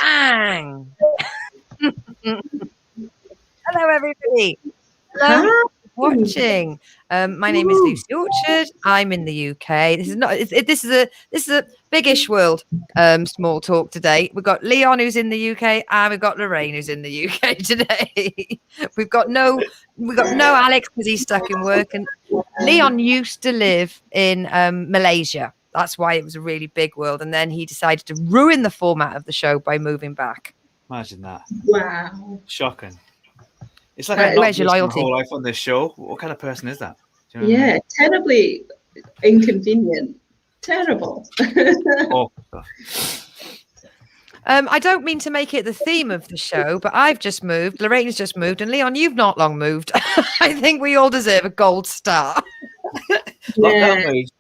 Bang! Hello, everybody. Hello, Hi. watching. My name is Lucy Orchard. I'm in the UK. This is not. This is a biggish world. Small talk today. We've got Leon who's in the UK, and we've got Lorraine who's in the UK today. we've got no Alex because he's stuck in work, and Leon used to live in Malaysia. That's why it was a really big world, and then he decided to ruin the format of the show by moving back. Imagine that. Wow. Shocking. It's like I'm not Where's your wasting my loyalty? whole life on this show. What kind of person is that? Do you know what I Yeah, mean? terribly inconvenient. Terrible. Oh, I don't mean to make it the theme of the show, but I've just moved. Lorraine's just moved, and Leon, you've not long moved. I think we all deserve a gold star. lockdown moves.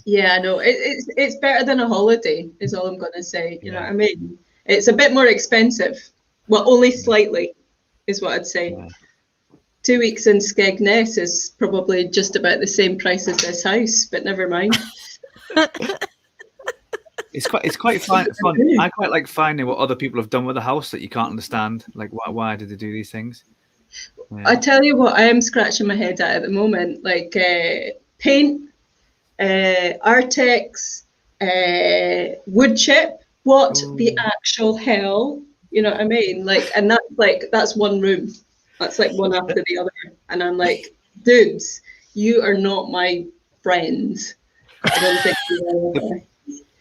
Yeah, no, it's better than a holiday, is all I'm going to say. You know what I mean? It's a bit more expensive. Well, only slightly, is what I'd say. Yeah. 2 weeks in Skegness is probably just about the same price as this house, but never mind. It's quite fun. I quite like finding what other people have done with the house that you can't understand. Like, why did they do these things? Yeah. I tell you what, I am scratching my head at the moment. Like paint, Artex, wood chip. What the actual hell? You know what I mean? Like, and that's one room. That's like one after the other. And I'm like, dudes, you are not my friends. I don't think you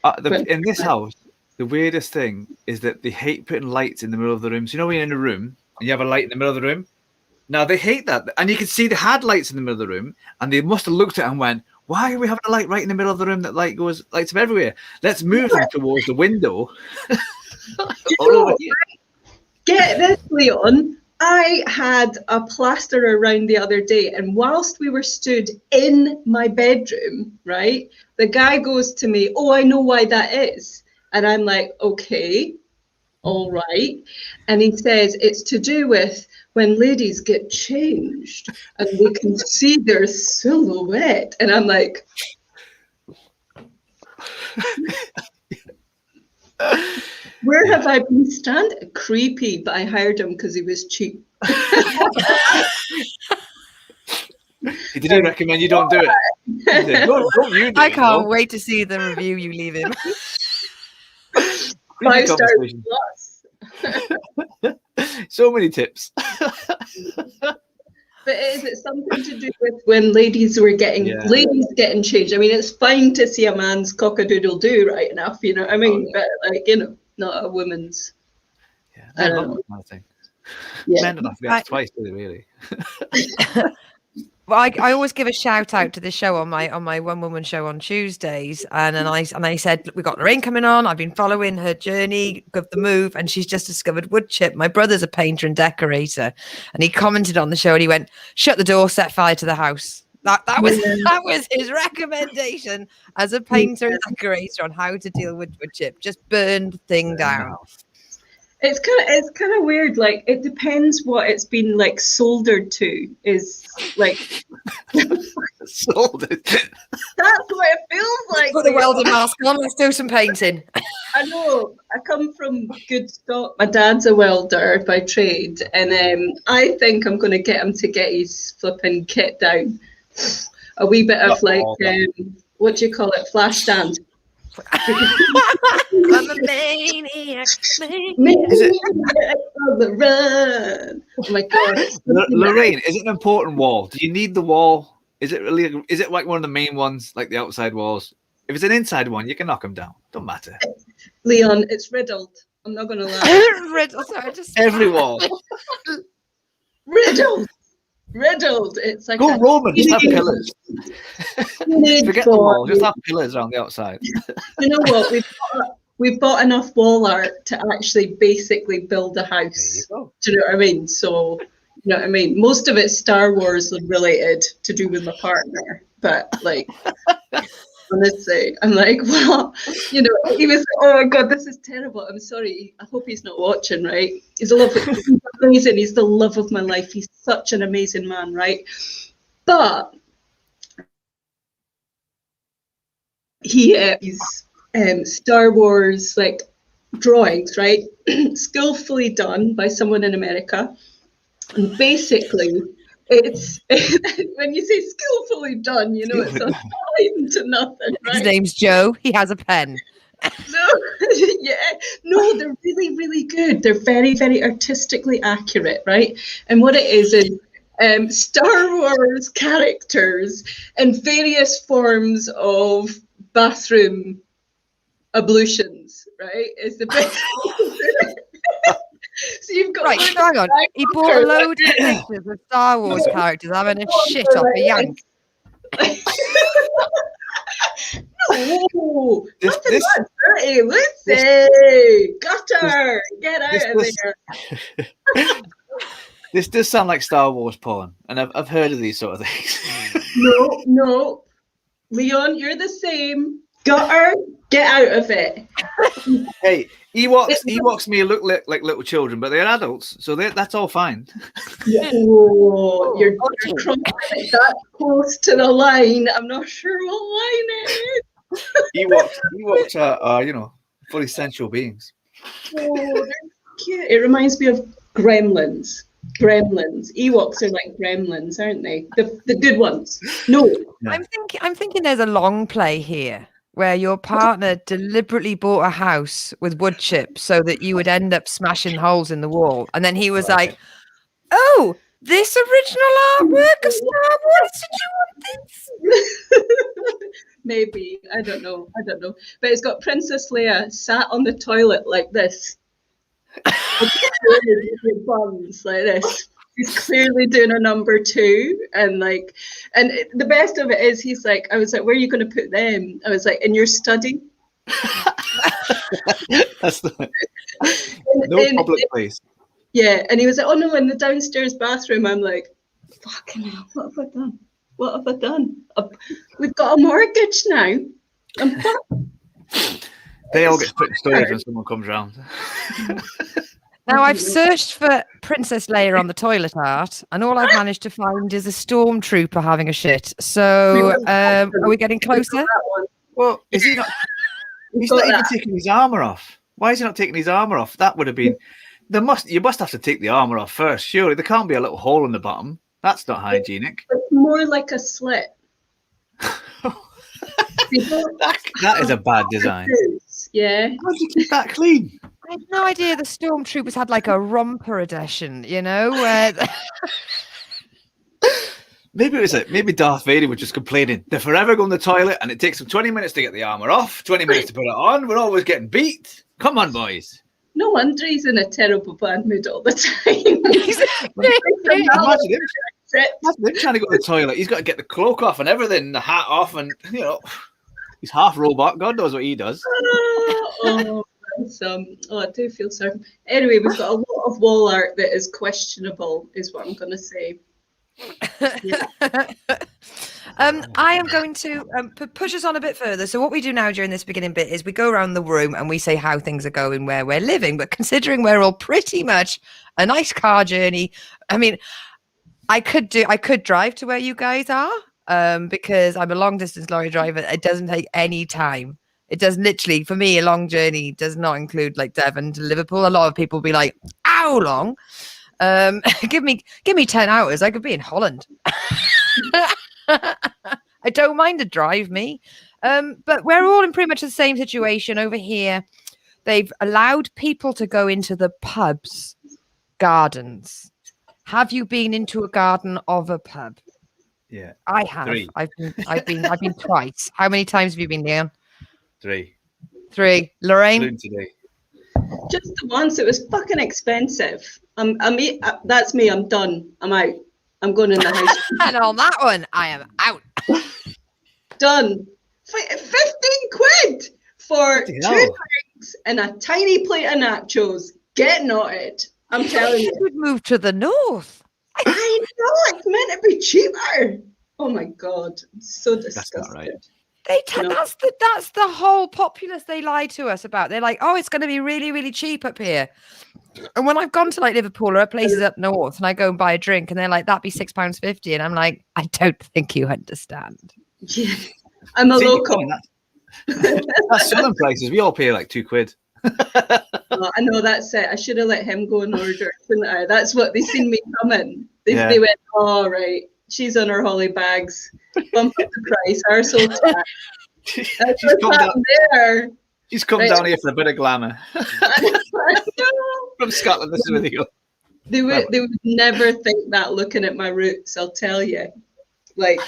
are. In this house, the weirdest thing is that they hate putting lights in the middle of the room. So you know when you're in a room and you have a light in the middle of the room? Now they hate that. And you can see they had lights in the middle of the room and they must have looked at it and went, why are we having a light right in the middle of the room that lights up everywhere? Let's move them towards the window. Get this, Leon. I had a plasterer around the other day, and whilst we were stood in my bedroom, right, the guy goes to me, oh, I know why that is. And I'm like, okay, all right. And he says, it's to do with when ladies get changed and we can see their silhouette. And I'm like, where have I been standing? Creepy, but I hired him because he was cheap. Did he recommend you don't do it? Don't you do I it, can't though. wait to see the review you leave him. 5 stars plus. So many tips. But is it something to do with when ladies getting changed? I mean, it's fine to see a man's cock-a-doodle-doo, right enough, you know what I mean? But like, you know, not a woman's. Yeah, I don't know. Kind of thing. Yeah. Men don't have to be asked twice, do they, really? Well, I always give a shout out to the show on my one woman show on Tuesdays, and then I said we got Lorraine coming on. I've been following her journey of the move, and she's just discovered wood chip. My brother's a painter and decorator, and he commented on the show and he went, "Shut the door, set fire to the house." That was his recommendation as a painter and decorator on how to deal with wood chip. Just burn the thing down. It's kind of weird. Like, it depends what it's been like soldered to. Is like Soldered. That's what it feels like. Put the welding mask on. Let's do some painting. I know. I come from good stock. My dad's a welder by trade, and I think I'm going to get him to get his flipping kit down. A wee bit of like, what do you call it? Flash stand. I'm a maniac. Is it on the run? Oh my god! Lorraine? Is it an important wall? Do you need the wall? Is it really? Is it like one of the main ones, like the outside walls? If it's an inside one, you can knock them down. Don't matter. Leon, it's riddled. I'm not going to lie. Riddled. Sorry, Every wall. Riddled. It's like go Roman. Just have pillars. Forget the wall. Just have pillars around the outside. You know what? We've bought enough wall art to actually basically build a house. Do you know what I mean? So, you know what I mean? Most of it's Star Wars related to do with my partner, but like, honestly, I'm like, well, you know, he was like, oh my god, this is terrible. I'm sorry. I hope he's not watching, right? He's amazing. He's the love of my life. He's such an amazing man, right? But he's Star Wars, like drawings, right? Skillfully done by someone in America. And basically, it's when you say skillfully done, you know, it's a time to nothing, right? His name's Joe. He has a pen. No, yeah, no, they're really, really good. They're very, very artistically accurate, right? And what it is Star Wars characters in various forms of bathroom ablutions, right? Is the best. So you've got Right, so hang on. He bought a load of pictures of Star Wars characters having a shit off a yank. No, nothing that dirty. Lucy, gutter, get out of there. This does sound like Star Wars porn, and I've heard of these sort of things. No, Leon, you're the same. Gutter, get out of it. Hey, Ewoks may look like little children, but they're adults, so that's all fine. Oh, you're crossing it that close to the line. I'm not sure what line it is. Ewoks are fully sensual beings. Oh, they're cute. It reminds me of Gremlins. Ewoks are like gremlins, aren't they? The good ones. No. Yeah. I'm thinking there's a long play here where your partner deliberately bought a house with wood chips so that you would end up smashing holes in the wall. And then he was like, oh, this original artwork of Star Wars, did you want this? Maybe. I don't know. But it's got Princess Leia sat on the toilet like this. With buns like this. He's clearly doing a number 2, and the best of it is he's like, I was like, where are you going to put them? I was like, in your study. That's no public place. Yeah, and he was like, oh no, in the downstairs bathroom. I'm like, fucking hell, what have I done? We've got a mortgage now. I'm fucked. They all get put in storage when someone comes round. Now, I've searched for Princess Leia on the toilet art, and all I've managed to find is a stormtrooper having a shit. So, are we getting closer? Well, is he not? He's not even taking his armor off. Why is he not taking his armor off? That would have been. You must have to take the armor off first. Surely there can't be a little hole in the bottom. That's not hygienic. It's more like a slit. That is a bad design. Yeah. How do you keep that clean? I had no idea the stormtroopers had like a romper edition, where maybe Darth Vader was just complaining they're forever going to the toilet and it takes them 20 minutes to get the armor off, 20 minutes to put it on. We're always getting beat. Come on, boys. No wonder he's in a terrible bad mood all the time. Imagine him trying to go to the toilet. He's got to get the cloak off and everything, the hat off, and he's half robot. God knows what he does. I do feel sorry. Anyway, we've got a lot of wall art that is questionable, is what I'm going to say. Yeah. I am going to push us on a bit further. So what we do now during this beginning bit is we go around the room and we say how things are going, where we're living. But considering we're all pretty much a nice car journey, I mean, I could drive to where you guys are because I'm a long distance lorry driver. It doesn't take any time. It does literally, for me, a long journey does not include like Devon to Liverpool. A lot of people be like, how long? Give me 10 hours. I could be in Holland. I don't mind a drive, me. But we're all in pretty much the same situation over here. They've allowed people to go into the pubs, gardens. Have you been into a garden of a pub? Yeah, I have. 3. I've been twice. How many times have you been, Leon? 3. Lorraine? Today. Just the once. It was fucking expensive. That's me. I'm done. I'm out. I'm going in the house. And on that one, I am out. Done. 15 quid for 2 drinks and a tiny plate of nachos. Get knotted. I'm telling you. We'd move to the north. I know. It's meant to be cheaper. Oh my God. It's so disgusting. That's not right. That's the whole populace they lie to us about. They're like, oh, it's going to be really, really cheap up here. And when I've gone to like Liverpool or places up north and I go and buy a drink and they're like, that'd be £6.50. And I'm like, I don't think you understand. Yeah. I'm a local. That's southern prices. We all pay like £2. I know, that's it. I should have let him go in order, shouldn't I? That's what they seen me coming. They Yeah. went, oh, right, she's on her holly bags. Bump up the price, our soul tax. She's That's come what's down. happened there. She's come Right. down here for a bit of glamour. I know. From Scotland, this is where they go. They would never think that looking at my roots, I'll tell you. Like,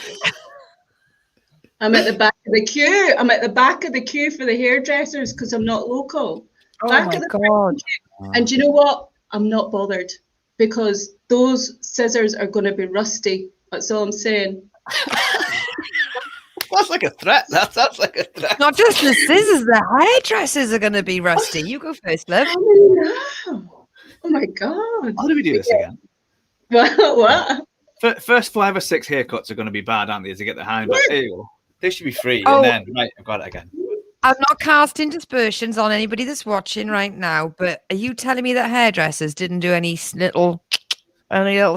I'm at the back of the queue. I'm at the back of the queue for the hairdressers because I'm not local. Oh Back my of the God. And you know what? I'm not bothered because those scissors are going to be rusty. That's all I'm saying. That's like a threat. That's like a threat. Not just the scissors, the hairdressers are going to be rusty. You go first, love. Oh my God. How do we do this again? What? First 5 or 6 haircuts are going to be bad, aren't they, as they get the hang? But there you go. They should be free. Oh. And then, right, I've got it again. I'm not casting dispersions on anybody that's watching right now, but are you telling me that hairdressers didn't do any little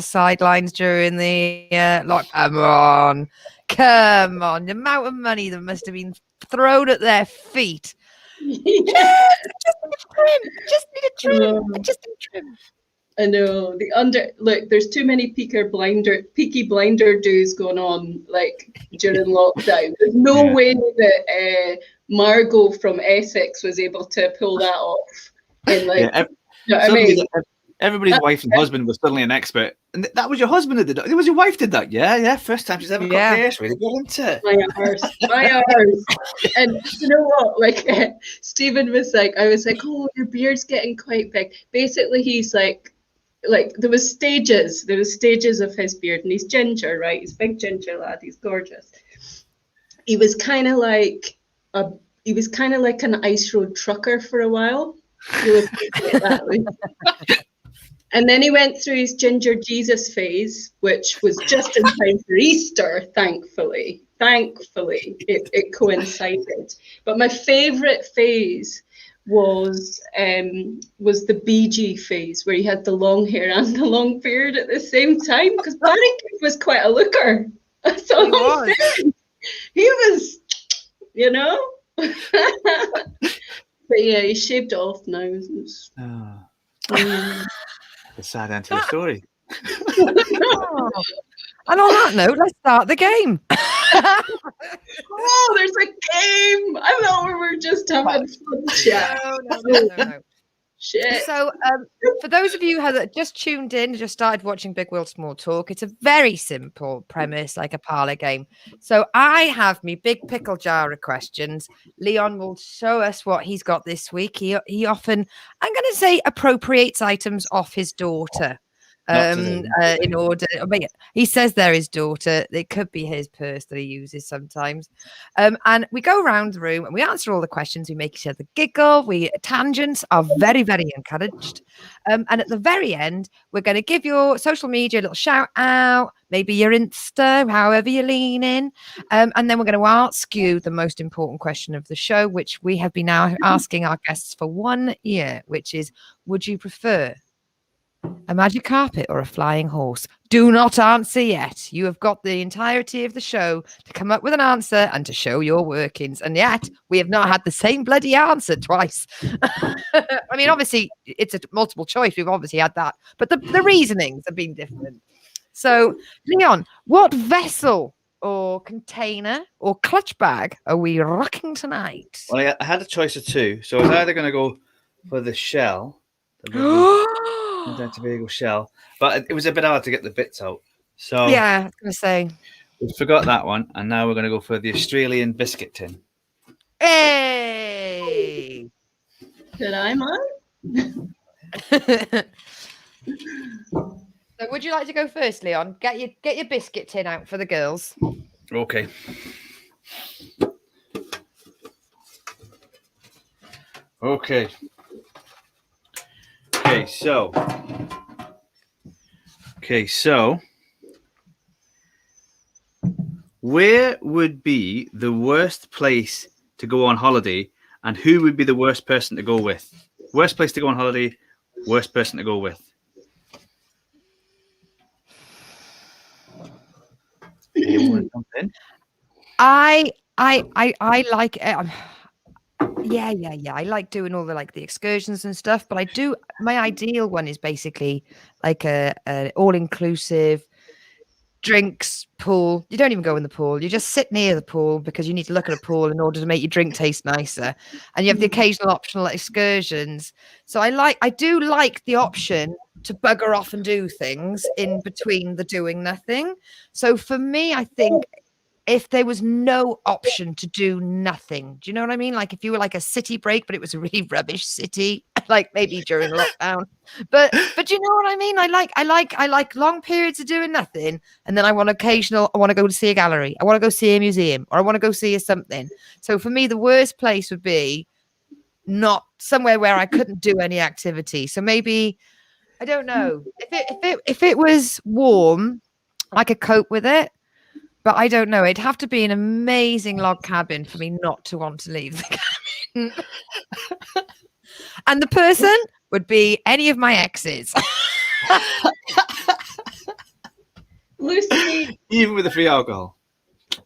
sidelines during the Come on, the amount of money that must have been thrown at their feet. Yeah. Just need a trim. I know. Look, there's too many peaky blinder dues going on, like during lockdown. There's no way that Margot from Essex was able to pull that off. And like, you know what I mean? Everybody's wife and husband was suddenly an expert. And that was your husband that did that. It was your wife did that. Yeah. First time she's ever cut hair. It's really good, isn't it? My arse. And you know what? Like, Stephen was like, I was like, oh, your beard's getting quite big. Basically, he's like there was stages of his beard, and he's ginger, right? He's a big ginger lad. He's gorgeous. He was kind of like an ice road trucker for a while. And then he went through his ginger Jesus phase, which was just in time for Easter, thankfully. It coincided. But my favourite phase was the BG phase, where he had the long hair and the long beard at the same time, because Barry was quite a looker. That's all I'm saying. He was, you know. But yeah, he shaved it off now. The sad end to the story. And on that note, let's start the game. Oh, there's a game. I thought we were just having fun chat. No. Shit. So, for those of you who have just tuned in, just started watching Big World Small Talk, it's a very simple premise, like a parlor game. So, I have me big pickle jar of questions. Leon will show us what he's got this week. He often, I'm going to say, appropriates items off his daughter. In order, he says they're his daughter. It could be his purse that he uses sometimes. And we go around the room and we answer all the questions. We make each other giggle. Tangents are very, very encouraged. And at the very end, we're going to give your social media a little shout out, maybe your Insta, however you lean in. And then we're going to ask you the most important question of the show, which we have been now asking our guests for 1 year, which is, would you prefer a magic carpet or a flying horse? Do not answer yet. You have got the entirety of the show to come up with an answer and to show your workings. And yet we have not had the same bloody answer twice. I mean, obviously it's a multiple choice. We've obviously had that, but the reasonings have been different. So Leon, what vessel or container or clutch bag are we rocking tonight? Well, I had a choice of 2. So I was either going to go for the shell. The Tobago shell, but it was a bit hard to get the bits out. So yeah, I was going to say we forgot that one, and now we're going to go for the Australian biscuit tin. Hey, did I, man? So, would you like to go first, Leon? Get your biscuit tin out for the girls. Okay. So, where would be the worst place to go on holiday, and who would be the worst person to go with? Worst place to go on holiday, worst person to go with. Anyone want to jump in? I like. Yeah. I like doing all the excursions and stuff, but my ideal one is basically like a all inclusive drinks pool. You don't even go in the pool. You just sit near the pool because you need to look at a pool in order to make your drink taste nicer. And you have the occasional optional excursions. So I do like the option to bugger off and do things in between the doing nothing. So for me, I think if there was no option to do nothing, do you know what I mean? Like if you were like a city break, but it was a really rubbish city, like maybe during lockdown. But you know what I mean? I like long periods of doing nothing, and then I want to go to see a gallery, I want to go see a museum, or I want to go see a something. So for me, the worst place would be not somewhere where I couldn't do any activity. So maybe I don't know if it was warm, I could cope with it. But I don't know. It'd have to be an amazing log cabin for me not to want to leave the cabin. And the person would be any of my exes. Lucy, Even with the free alcohol.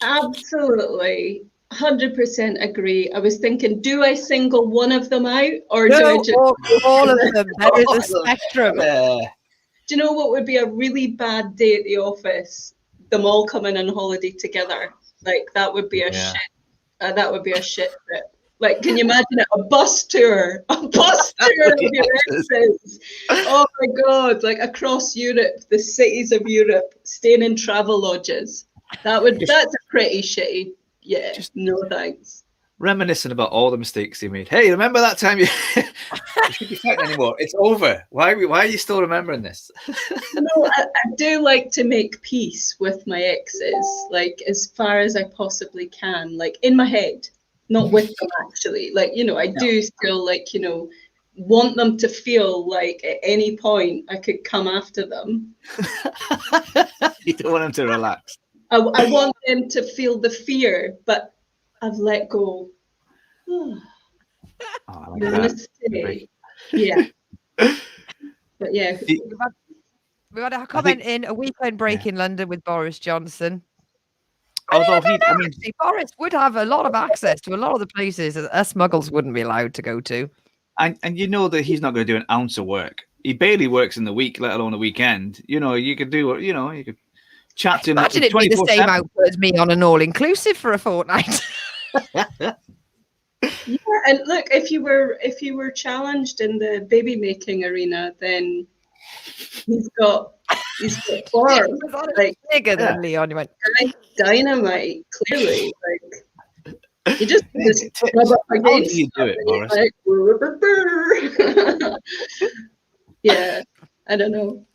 absolutely, 100% agree. I was thinking, do I single one of them out, or do I just all of them? There is a spectrum. Do you know what would be a really bad day at the office? Them all coming on holiday together. Like that would be a shit. That would be a shit trip. Like, can you imagine it? A bus tour of your exes. Oh my God! Like across Europe, the cities of Europe, staying in travel lodges. That's a pretty shitty. Yeah, no thanks. Reminiscing about all the mistakes he made. Hey, remember that time you shouldn't be fighting anymore? It's over. Why are you still remembering this? No, I do like to make peace with my exes, like as far as I possibly can, like in my head, not with them actually. Like, I do still want them to feel like at any point I could come after them. You don't want them to relax. I want them to feel the fear, but I've let go. Oh, I like that. Yeah. But yeah. We had a comment in a weekend break in London with Boris Johnson. Although Boris would have a lot of access to a lot of the places that us muggles wouldn't be allowed to go to. And you know that he's not going to do an ounce of work. He barely works in the week, let alone the weekend. You could do you could chat to him. Imagine it'd be the same output as me on an all-inclusive for a fortnight. Yeah, and look, if you were challenged in the baby making arena, then he's got form. Like bigger than Leon. You went dynamite, clearly. Like you just rub up against. You do it, Boris. Yeah, I don't know.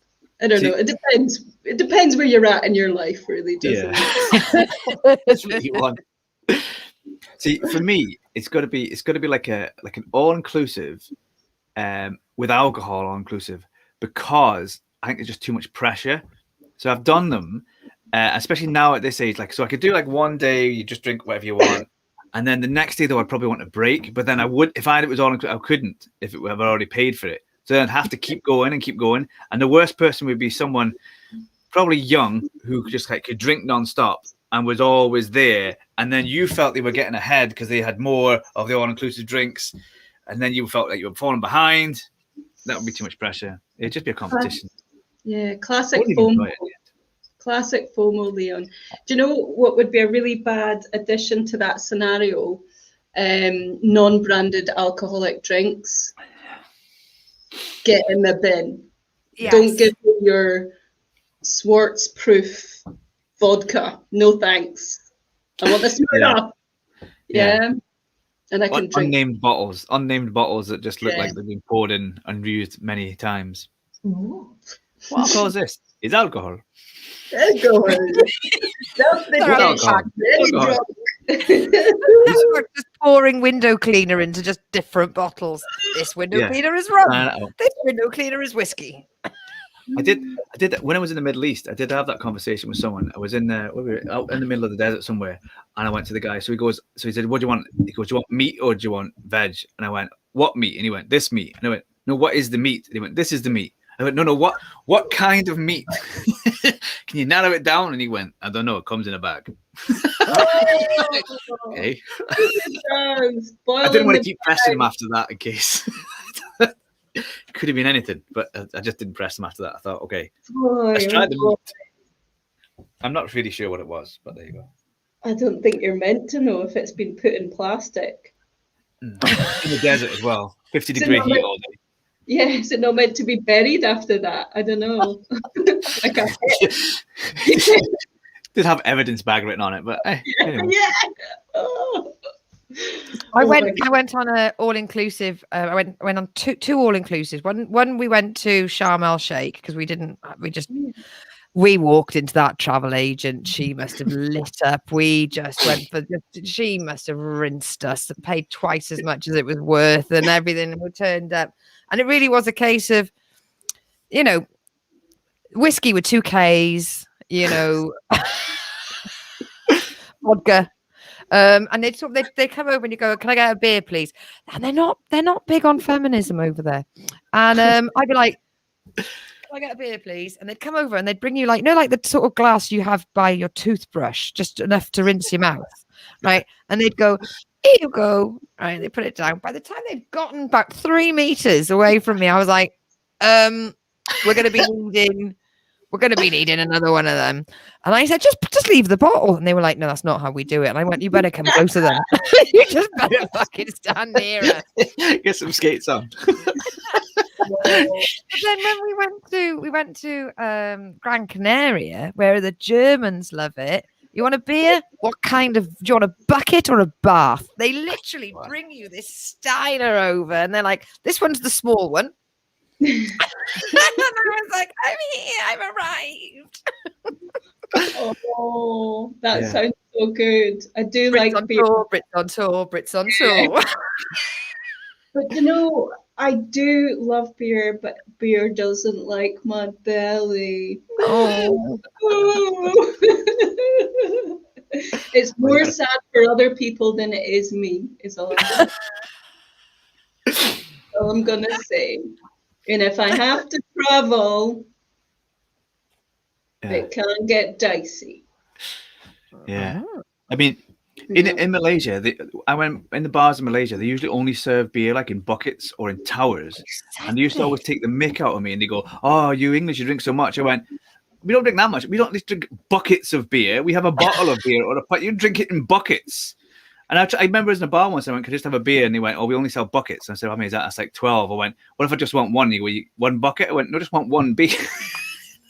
It depends. It depends where you're at in your life, really, doesn't it? That's what you want. See, for me, it's got to be like an all-inclusive, with alcohol all-inclusive, because I think there's just too much pressure. So I've done them, especially now at this age. So I could do one day you just drink whatever you want, and then the next day though I'd probably want a break. But then I would, if it was all-inclusive, I couldn't if I'd already paid for it. So then I'd have to keep going. And the worst person would be someone probably young who just could drink nonstop and was always there. And then you felt they were getting ahead because they had more of the all-inclusive drinks. And then you felt like you were falling behind. That would be too much pressure. It'd just be a competition. Yeah, classic FOMO. Classic FOMO, Leon. Do you know what would be a really bad addition to that scenario? Non-branded alcoholic drinks. Get in the bin. Yes. Don't give me your Swartz proof vodka. No thanks. I want the Smirnoff. Yeah. And I can drink unnamed bottles that just look like they've been poured in and used many times. Ooh. What alcohol is this? It's alcohol. Alcohol. Just pouring window cleaner into just different bottles. This window cleaner is rum. This window cleaner is whiskey. I did that when I was in the Middle East. I did have that conversation with someone. I was out in the middle of the desert somewhere, and I went to the guy. So he said, "What do you want?" He goes, "Do you want meat or do you want veg?" And I went, "What meat?" And he went, "This meat." And I went, "No, what is the meat?" And he went, "This is the meat." I went, "No, what kind of meat? Can you narrow it down?" And he went, "I don't know. It comes in a bag." Okay. I I didn't want to keep pressing him after that in case. It could have been anything, but I just didn't press him after that. I thought, okay, let's try the meat. I'm not really sure what it was, but there you go. I don't think you're meant to know if it's been put in plastic. In the desert as well. 50-degree heat all day. Yeah, is it not meant to be buried after that? I don't know. Like Did have evidence bag written on it, but anyway. Yeah. Oh. I went on a all inclusive. I went on two all inclusives. One we went to Sharm el Sheikh because we walked into that travel agent. She must have lit up. We just went she must have rinsed us, paid twice as much as it was worth, and everything. We turned up, and it really was a case of, whiskey with 2 Ks, vodka. And they come over and you go, can I get a beer, please? And they're not big on feminism over there. And I'd be like, can I get a beer, please? And they'd come over and they'd bring you like the sort of glass you have by your toothbrush, just enough to rinse your mouth, right? And they'd go, here you go, right? And they put it down. By the time they'd gotten back 3 meters away from me, I was like, we're going to be needing another one of them. And I said, just leave the bottle. And they were like, no, that's not how we do it. And I went, you better come closer then. You just better fucking stand near us. Get some skates on. But then when we went to Gran Canaria, where the Germans love it. You want a beer? What kind of, do you want a bucket or a bath? They literally bring you this Steiner over and they're like, this one's the small one. And I was like, I'm here, I've arrived. Oh, that sounds so good. I do Brits like beer. Brits on tour. But I do love beer, but beer doesn't like my belly. Oh. It's more sad for other people than it is me, is all I'm gonna say. And if I have to travel, it can get dicey. Yeah. I mean, in Malaysia, I went in the bars in Malaysia, they usually only serve beer like in buckets or in towers. Exactly. And they used to always take the mick out of me and they go, oh, you English, you drink so much. I went, we don't drink that much. We don't just drink buckets of beer. We have a bottle of beer or you drink it in buckets. And I remember in a bar once, I went, could I just have a beer? And they went, oh, we only sell buckets. And I said, how many is that? That's like 12. I went, what if I just want one? You go, one bucket? I went, no, just want one beer.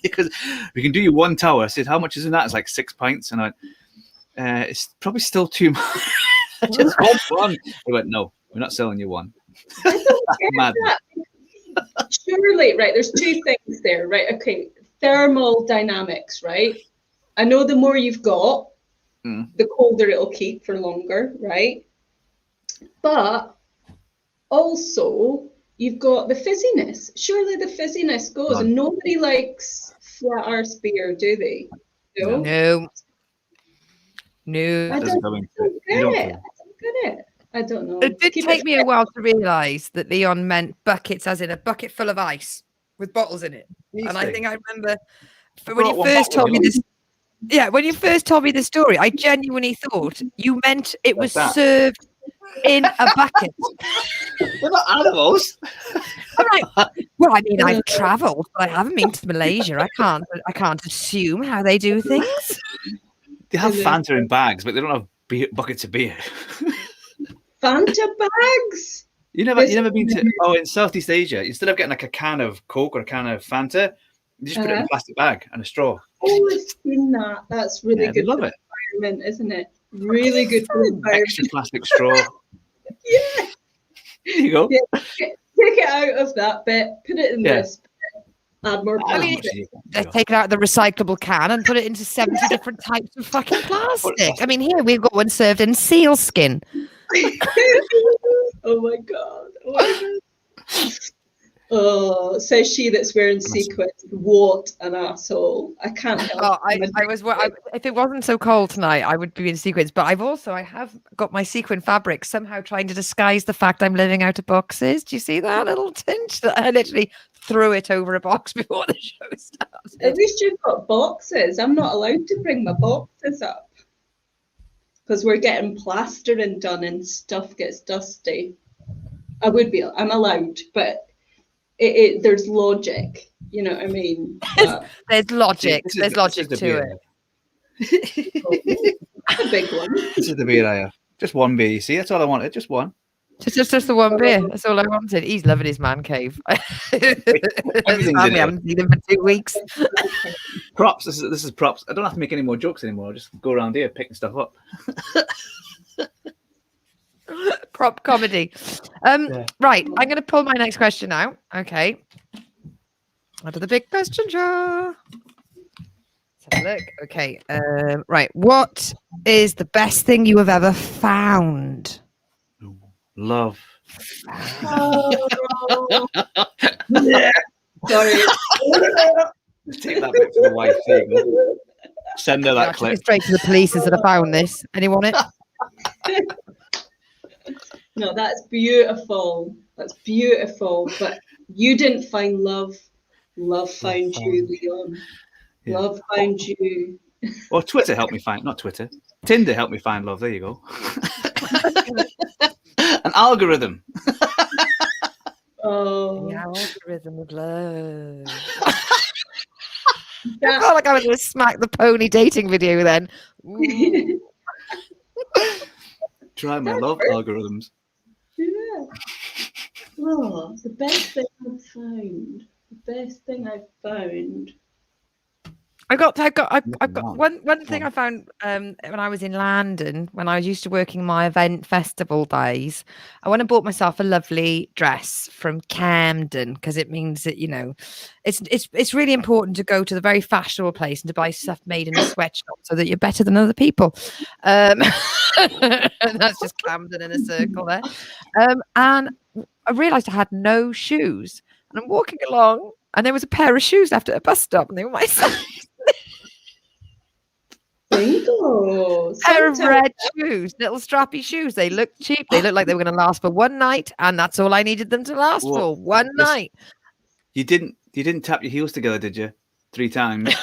Because we can do you one tower. I said, how much is in that? It's like 6 pints. And I went, it's probably still too much. I just want one. They went, no, we're not selling you one. Mad. Surely, right, there's 2 things there, right? Okay, thermal dynamics, right? I know the more you've got, the colder it'll keep for longer, right? But also, you've got the fizziness. Surely the fizziness goes, and nobody likes flat arse beer, do they? No. I don't get it. I don't know. It did take me a while to realise that Leon meant buckets, as in a bucket full of ice with bottles in it. And I think I remember when you first told me this. Yeah, when you first told me the story, I genuinely thought you meant it was served in a bucket. They're not animals. I'm like, well, I mean, I've travelled, but I haven't been to Malaysia. I can't assume how they do things. They have Fanta in bags, but they don't have buckets of beer. Fanta bags? You never been to in Southeast Asia, instead of getting like a can of Coke or a can of Fanta, you just put it in a plastic bag and a straw. Oh, I've seen that. That's really good for the environment, isn't it? Really good for the environment. Extra plastic straw. Yeah. There you go. Yeah. Take it out of that bit, put it in this bit, add more plastic. They take it out of the recyclable can and put it into 70 different types of fucking plastic. I mean, here we've got one served in seal skin. Oh my god. Oh, says she that's wearing sequins. What an asshole! I can't help. If it wasn't so cold tonight, I would be in sequins. But I have got my sequin fabric somehow trying to disguise the fact I'm living out of boxes. Do you see that little tinge? I literally threw it over a box before the show started. At least you've got boxes. I'm not allowed to bring my boxes up. because we're getting plastering done and stuff gets dusty. I'm allowed, but there's logic, you know what I mean? There's logic. This There's is logic the to beer it. That's a big one. This is the beer I have. Just one beer, you see? That's all I wanted. Just one. Just the one beer. That's all I wanted. He's loving his man cave. Everything's in We it. haven't seen him for 2 weeks. Props. This is props. I don't have to make any more jokes anymore. I'll just go around here picking stuff up. Prop comedy. Right, I'm going to pull my next question out. Okay. Onto the big question jar. Let's have a look. Okay. Right. What is the best thing you have ever found? Love. Oh. Yeah. Sorry. Just take that back to the wife. There you go. Send her I that took clip. it straight to the police and said I found this. Anyone it? No, that's beautiful. That's beautiful. But you didn't find love. Love found you, Leon. Yeah. Love found you. Well, Twitter helped me find, not Twitter. Tinder helped me find love. There you go. An algorithm. Oh. The algorithm of love. I That- felt like I was going to smack the pony dating video then. Ooh. Try my love algorithms. Yeah. Oh, the best thing I've found. The best thing I've found. I've got Wow. one thing I found when I was in London, when I was used to working my event festival days. I went and bought myself a lovely dress from Camden because it means that, you know, it's really important to go to the very fashionable place and to buy stuff made in a sweatshop so that you're better than other people. And that's just Camden in a circle there. And I realised I had no shoes, and I'm walking along, and there was a pair of shoes left at a bus stop, and they were my size. Bingo. Pair of Sometimes- red shoes, little strappy shoes. They look cheap. They look like they were going to last for one night, and that's all I needed them to last Well, for. One night. You didn't tap your heels together, did you? 3 times.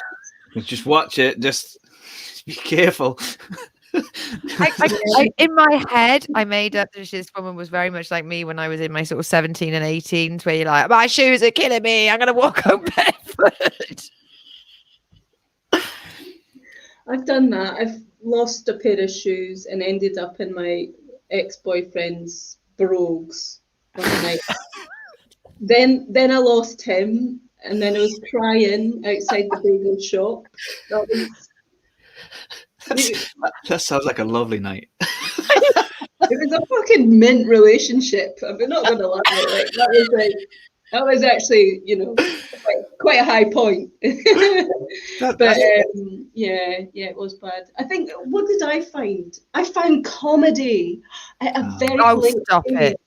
Just watch it. Just be careful. In my head, I made up that this woman was very much like me when I was in my sort of 17 and 18s, where you're like, my shoes are killing me. I'm going to walk home barefoot. I've done that. I've lost a pair of shoes and ended up in my ex-boyfriend's brogues one night. Then I lost him, and then I was crying outside the bagel shop. That sounds like a lovely night. It was a fucking mint relationship. I'm not going to lie. That was actually, you know, quite a high point. But yeah, it was bad. I think, what did I find? I found comedy at a very late stop age. it.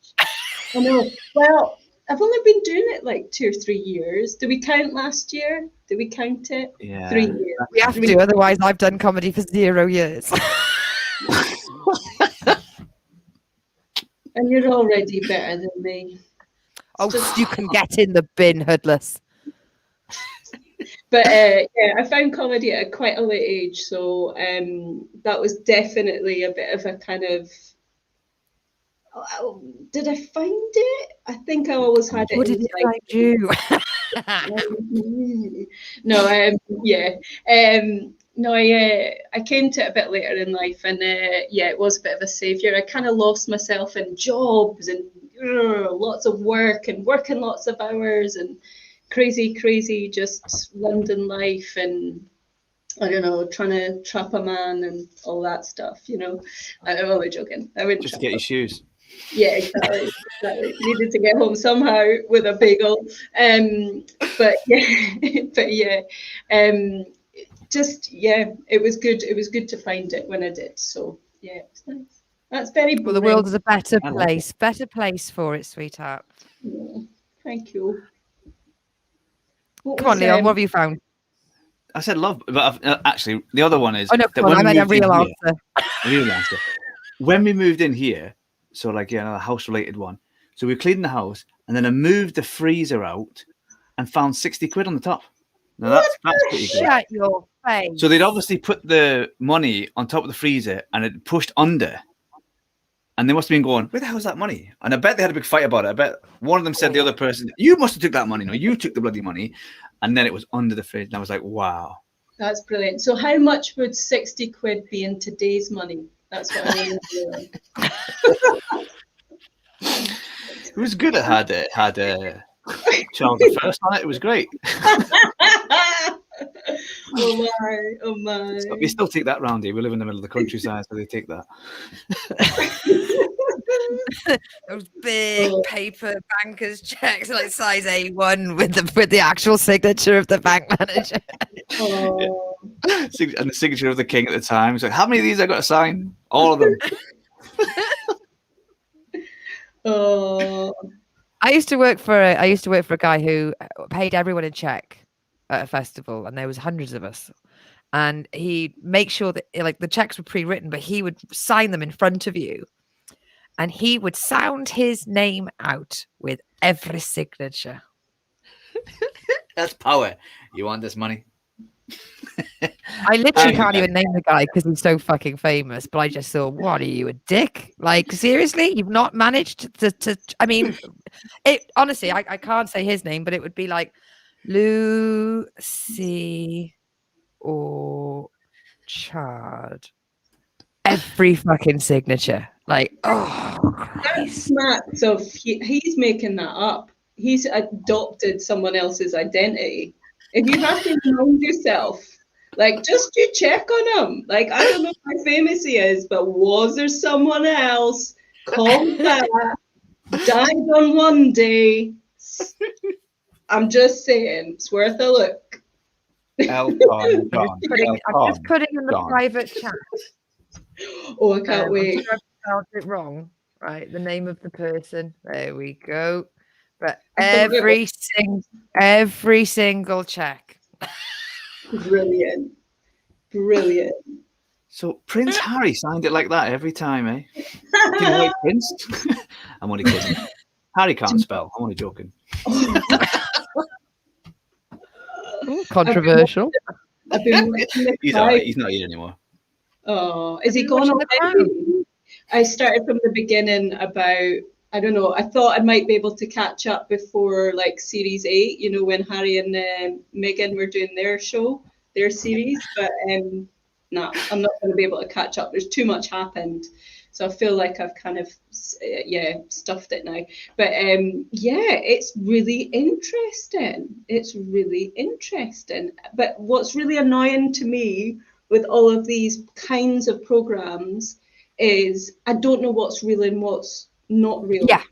I know. Well, I've only been doing it like 2 or 3 years. Do we count last year? Do we count it? Yeah. 3 years. We have to, otherwise I've done comedy for 0 years. And you're already better than me. Oh, you can get in the bin, Hoodless. But yeah, I found comedy at quite a late age, so that was definitely a bit of a kind of. Did I find it? I think I always had it. What did it find you? No, yeah, no, I came to it a bit later in life, and yeah, it was a bit of a saviour. I kind of lost myself in jobs and lots of work and working lots of hours and crazy just London life, and I don't know, trying to trap a man and all that stuff, you know. I'm only joking. I wouldn't Just to trap get him. your shoes. Yeah, exactly. Needed to get home somehow with a bagel. But yeah, just yeah, it was good. It was good to find it when I did. So yeah, it was nice. That's very boring. Well, the world is a better I like place. Better place for it, sweetheart. Yeah, thank you. Come on, Leon. What have you found? I said love, but actually the other one is. Oh no, that come on, when I we meant a moved in real here- answer. a real answer. When we moved in here, so like another house-related one. So we cleaned the house, and then I moved the freezer out, and found 60 quid on the top. Now that's pretty good. Shut your face. So they'd obviously put the money on top of the freezer and it pushed under. And they must have been going, where the hell is that money? And I bet they had a big fight about it. I bet one of them said to the other person, you must have took that money. No, you took the bloody money. And then it was under the fridge. And I was like, wow. That's brilliant. So how much would 60 quid be in today's money? That's what I mean. It was good. It had Charles the First on it. It was great. Oh my. We still take that round here. We live in the middle of the countryside, so they take that. Those big paper bankers checks, like size A1 with the actual signature of the bank manager. Oh. And the signature of the king at the time. It's like, how many of these I got to sign? All of them. Oh. I used to work for a guy who paid everyone in check at a festival, and there was hundreds of us. And he'd make sure that like the checks were pre-written, but he would sign them in front of you. And he would sound his name out with every signature. That's power. You want this money? I literally can't even name the guy because he's so fucking famous. But I just thought, what are you, a dick? Like, seriously? You've not managed to I mean, it honestly, I can't say his name, but it would be like Lucy or Chad. Every fucking signature. Like, oh, That's smart. So he's making that up. He's adopted someone else's identity. If you have to remind yourself, like, just you check on him. Like, I don't know how famous he is, but was there someone else called that, died on one day? I'm just saying, it's worth a look. I'm just putting in the private chat. Oh, I can't wait. I'm sure I spelled it wrong. Right, the name of the person. There we go. But every single check. Brilliant. So Prince Harry signed it like that every time, eh? You know, like Prince? I'm only kidding. Harry can't spell. I'm only joking. Controversial. I've been He's all right. He's not here anymore. Oh, is he gone already? I started from the beginning about, I don't know, I thought I might be able to catch up before like series 8, you know, when Harry and Meghan were doing their show, their series, but no, I'm not going to be able to catch up. There's too much happened. So I feel like I've kind of, stuffed it now. But it's really interesting. But what's really annoying to me with all of these kinds of programs is I don't know what's real and what's not real. Yeah.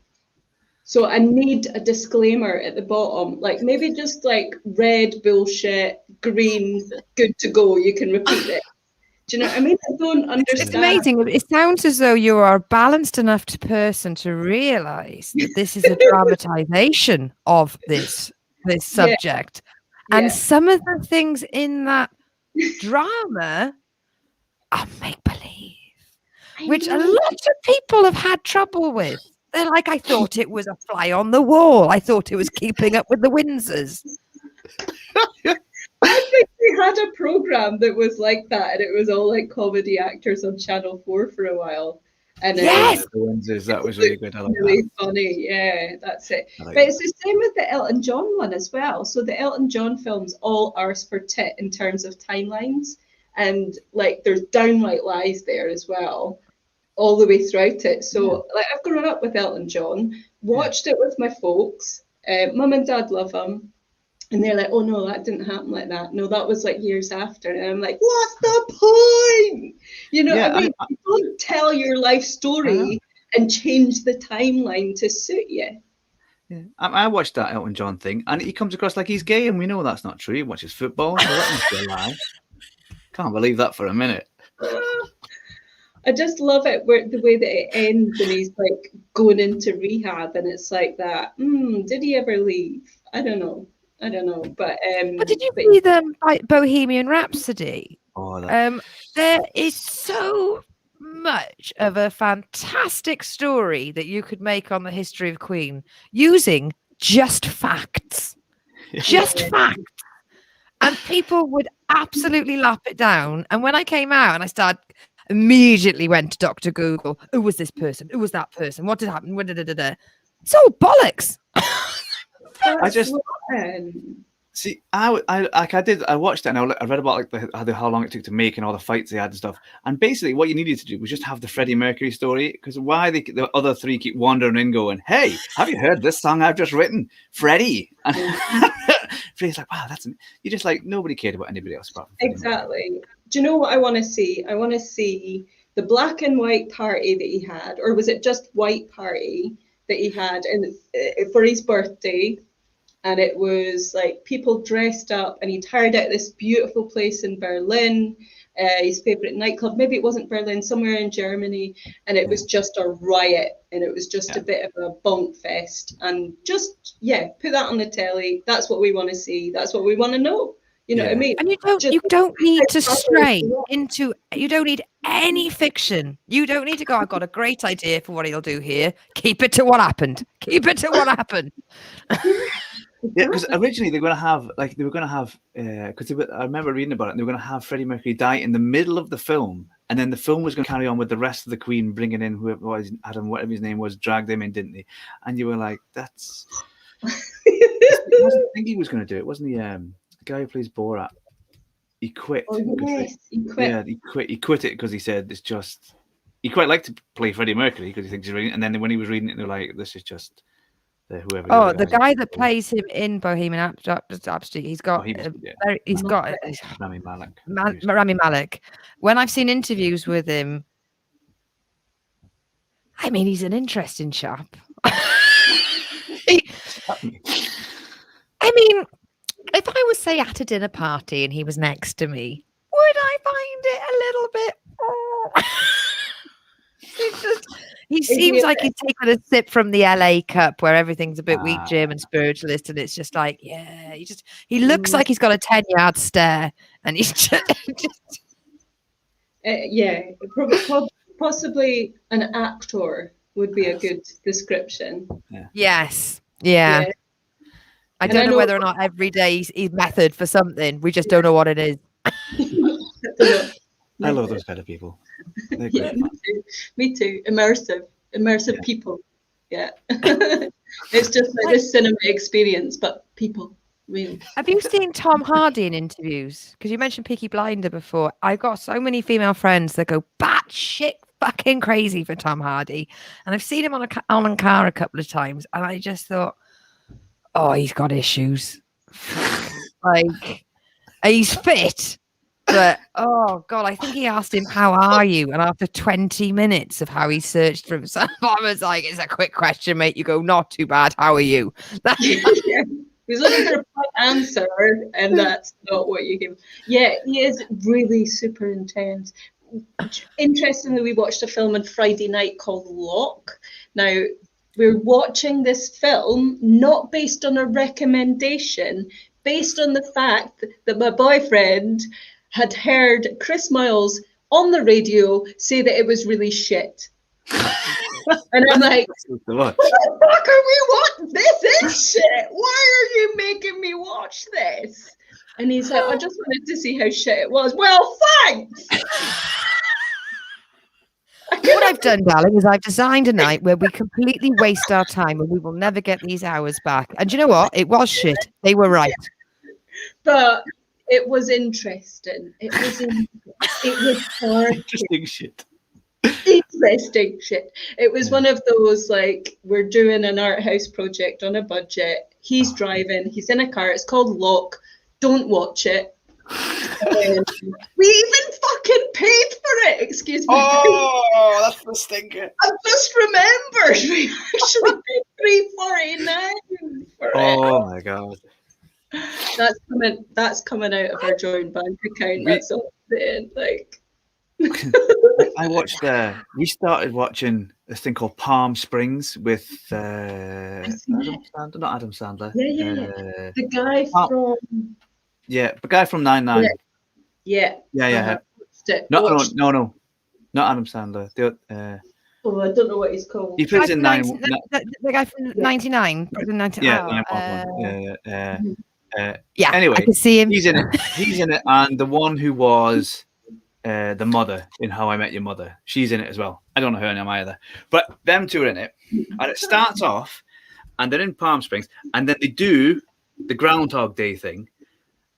So I need a disclaimer at the bottom, like maybe just like red bullshit, green good to go. You can repeat it. Do you know what I mean? I don't understand. It's amazing. It sounds as though you are a balanced enough person to realise that this is a dramatization of this subject. Yeah. And some of the things in that drama are make-believe, which a lot of people have had trouble with. They're like, I thought it was a fly on the wall. I thought it was keeping up with the Windsors. I think we had a program that was like that, and it was all like comedy actors on Channel 4 for a while. And yes, the Windsors, that was really good. I like really that. funny. Yeah, that's it. But it's the same with the Elton John one as well. So the Elton John films all arse for tit in terms of timelines, and like there's downright lies there as well, all the way throughout it. So like I've grown up with Elton John, watched it with my folks. Mum and Dad love him. And they're like, oh, no, that didn't happen like that. No, that was like years after. And I'm like, what's the point? You know what I mean? You don't tell your life story and change the timeline to suit you. Yeah. I watched that Elton John thing, and he comes across like he's gay, and we know that's not true. He watches football, so that must be a lie. Can't believe that for a minute. I just love it the way that it ends and he's like going into rehab, and it's like that. Did he ever leave? I don't know. But did you see them like Bohemian Rhapsody? Oh, there is so much of a fantastic story that you could make on the history of Queen using just facts. Just facts. And people would absolutely lap it down. And when I came out and I immediately went to Dr. Google. Who was this person? Who was that person? What did happen? It's all bollocks. See, I watched it and I read about like how long it took to make and all the fights they had and stuff. And basically, what you needed to do was just have the Freddie Mercury story, because why the other three keep wandering in, going, "Hey, have you heard this song I've just written, Freddie?" And Freddie's like, "Wow, you just like nobody cared about anybody else apart from Freddie Exactly. Mercury. Do you know what I want to see? I want to see the black and white party that he had, or was it just white party that he had for his birthday? And it was like people dressed up, and he'd hired out this beautiful place in Berlin, his favorite nightclub. Maybe it wasn't Berlin, somewhere in Germany, and it was just a riot, and it was just a bit of a bonk fest. And just put that on the telly. That's what we want to see. That's what we want to know. You know what I mean? And you don't need to stray into. You don't need any fiction. You don't need to go, "I've got a great idea for what he'll do here." Keep it to what happened. Keep it to what happened. Yeah, because originally they were going to have because I remember reading about it, and they were going to have Freddie Mercury die in the middle of the film, and then the film was going to carry on with the rest of the Queen bringing in whoever was Adam, whatever his name was, dragged him in, didn't they? And you were like, that's. I wasn't think he was going to do it, wasn't he? The guy who plays Borat, he quit. Oh, yes, he quit. Yeah, he quit it because he said it's just. He quite liked to play Freddie Mercury because he thinks he's reading, and then when he was reading it, they're like, "This is just." Whoever. The guy that plays him in Bohemian Rhapsody, he's got Rami Malek. Rami Malek. When I've seen interviews with him, I mean, he's an interesting chap. I mean, if I was, say, at a dinner party and he was next to me, would I find it a little bit? He seems like he's taken a sip from the LA Cup, where everything's a bit weak, Jim, and spiritualist, and it's just like, he looks like he's got a 10-yard stare, and he's just possibly an actor would be a good description. Yes. I don't know whether or not every day he's method for something. We just don't know what it is. I love those kind of people. Yeah, me too. Immersive people. Yeah. It's just like this cinema experience, but people, really. Have you seen Tom Hardy in interviews? Because you mentioned Peaky Blinder before. I've got so many female friends that go batshit fucking crazy for Tom Hardy, and I've seen him on a car a couple of times, and I just thought, oh, he's got issues. Like, he's fit. But, oh, God, I think he asked him, "How are you?" And after 20 minutes of how he searched for himself, I was like, "It's a quick question, mate." You go, "Not too bad. How are you?" He's looking for a quick answer, and that's not what you give. Yeah, he is really super intense. Interestingly, we watched a film on Friday night called Lock. Now, we're watching this film not based on a recommendation, based on the fact that my boyfriend had heard Chris Miles on the radio say that it was really shit. And I'm like, what the fuck are we watching? This is shit. Why are you making me watch this? And he's like, I just wanted to see how shit it was. Well, thanks. What I've done, darling, is I've designed a night where we completely waste our time and we will never get these hours back. And you know what? It was shit. They were right. But it was interesting. It was hard. Interesting shit. Interesting shit. It was one of those, like, we're doing an art house project on a budget. He's driving. He's in a car. It's called Lock. Don't watch it. We even fucking paid for it. Excuse me. Oh, that's the stinker. I just remembered we actually paid $3.49 for it. Oh my God. That's coming out of our joint bank account. That's all I'm saying. Like, I watched. We started watching this thing called Palm Springs with Adam Sandler, not Adam Sandler. Yeah. The guy from. Yeah, the guy from 9-9. Yeah. No, not Adam Sandler. I don't know what he's called. He plays in 9. The guy from 99. Yeah, Yeah, Anyway, I can see him. He's in it. He's in it, and the one who was the mother in How I Met Your Mother, she's in it as well. I don't know her name either, but them two are in it. And it starts off, and they're in Palm Springs, and then they do the Groundhog Day thing,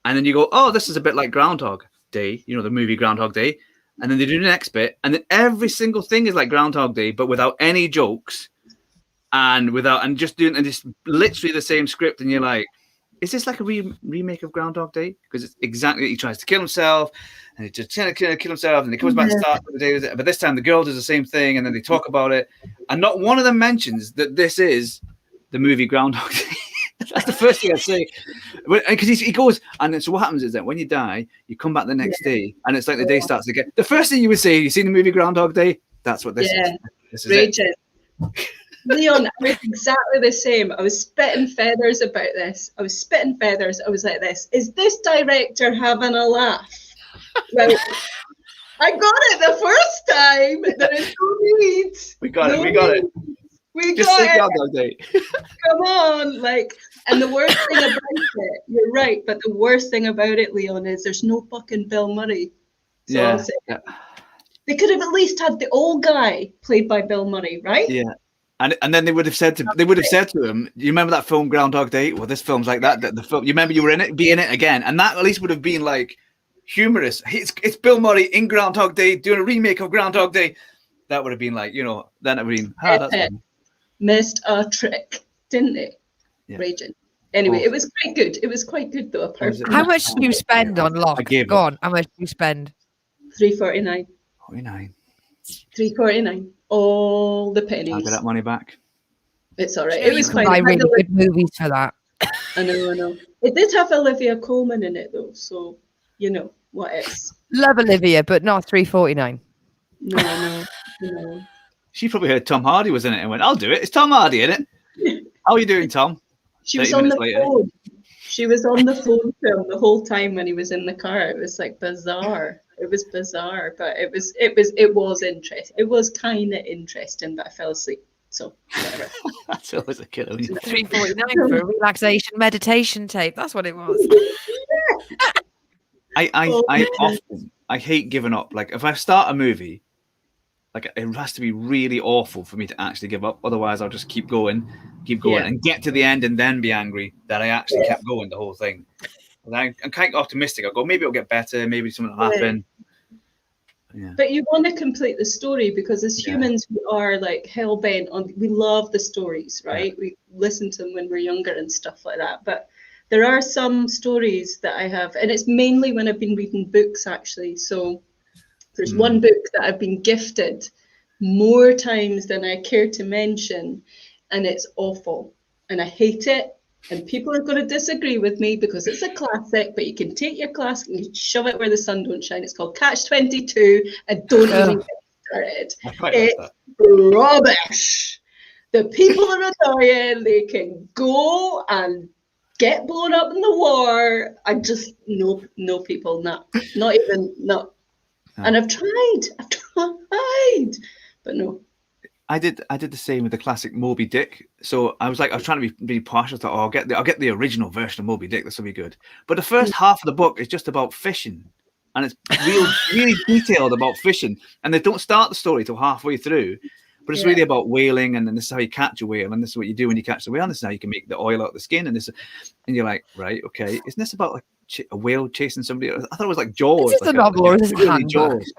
and then you go, "Oh, this is a bit like Groundhog Day," you know, the movie Groundhog Day. And then they do the next bit, and then every single thing is like Groundhog Day, but without any jokes, and just literally the same script. And you're like, is this like a remake of Groundhog Day? Because it's exactly, he tries to kill himself, and he just trying to kill himself, and he comes back to start the day with it. But this time the girl does the same thing, and then they talk about it, and not one of them mentions that this is the movie Groundhog Day. That's the first thing I'd say. Because he goes, and then, so what happens is that when you die, you come back the next day, and it's like the day starts again. The first thing you would say, you seen the movie Groundhog Day? That's what this is. This is Raging. Leon, I was exactly the same. I was spitting feathers about this. I was like this. Is this director having a laugh? Well, I got it the first time. There is no need. We got it. We Just got say it. Groundhog Day. Come on, and the worst thing about it, you're right, but the worst thing about it, Leon, is there's no fucking Bill Murray. So I'll say, they could have at least had the old guy played by Bill Murray, right? Yeah. And then they would have said to him, "You remember that film Groundhog Day? Well, this film's like that. The film, you remember you were in it, be in it again." And that at least would have been like humorous. It's Bill Murray in Groundhog Day doing a remake of Groundhog Day. That would have been like, then it would have been that's funny. Missed a trick, didn't it? Yeah. Raging. Anyway, it was quite good. It was quite good though. How much do you spend on Lock? Go on. How much do you spend? $3.49. $3.49. All the pennies. I'll get that money back. It's all right. It was quite. Buy really good movies for that. I know. It did have Olivia Colman in it though, so you know what else. Love Olivia, but not $3.49. No. She probably heard Tom Hardy was in it and went, "I'll do it. It's Tom Hardy in it." How are you doing, Tom? She was on the phone. She was on the phone to him the whole time when he was in the car. It was like bizarre. It was bizarre, but it was interesting. It was kind of interesting, but I fell asleep. So whatever. That's always a killer. $3.49 for a relaxation meditation tape. That's what it was. I hate giving up. Like if I start a movie, like it has to be really awful for me to actually give up. Otherwise, I'll just keep going, and get to the end and then be angry that I actually kept going the whole thing. I'm kind of optimistic. I'll go, maybe it'll get better. Maybe something will happen. Yeah. But you want to complete the story because as humans, we are like hell bent on. We love the stories, right? We listen to them when we're younger and stuff like that. But there are some stories that I have, and it's mainly when I've been reading books, actually. So there's one book that I've been gifted more times than I care to mention, and it's awful, and I hate it. And people are going to disagree with me because it's a classic, but you can take your classic and you shove it where the sun don't shine. It's called Catch-22, and don't even get started. It's rubbish. The people are annoying. They can go and get blown up in the war. I just no people, not even. And I've tried, but no. I did the same with the classic Moby Dick. So I was trying to be partial to, I'll get the original version of Moby Dick. This will be good. But the first half of the book is just about fishing, and it's really detailed about fishing. And they don't start the story till halfway through, but it's really about whaling, and then this is how you catch a whale, and this is what you do when you catch the whale. And this is how you can make the oil out of the skin, and you're like, right, okay, isn't this about like a whale chasing somebody? I thought it was like Jaws. Is this a novel or is this a Jaws?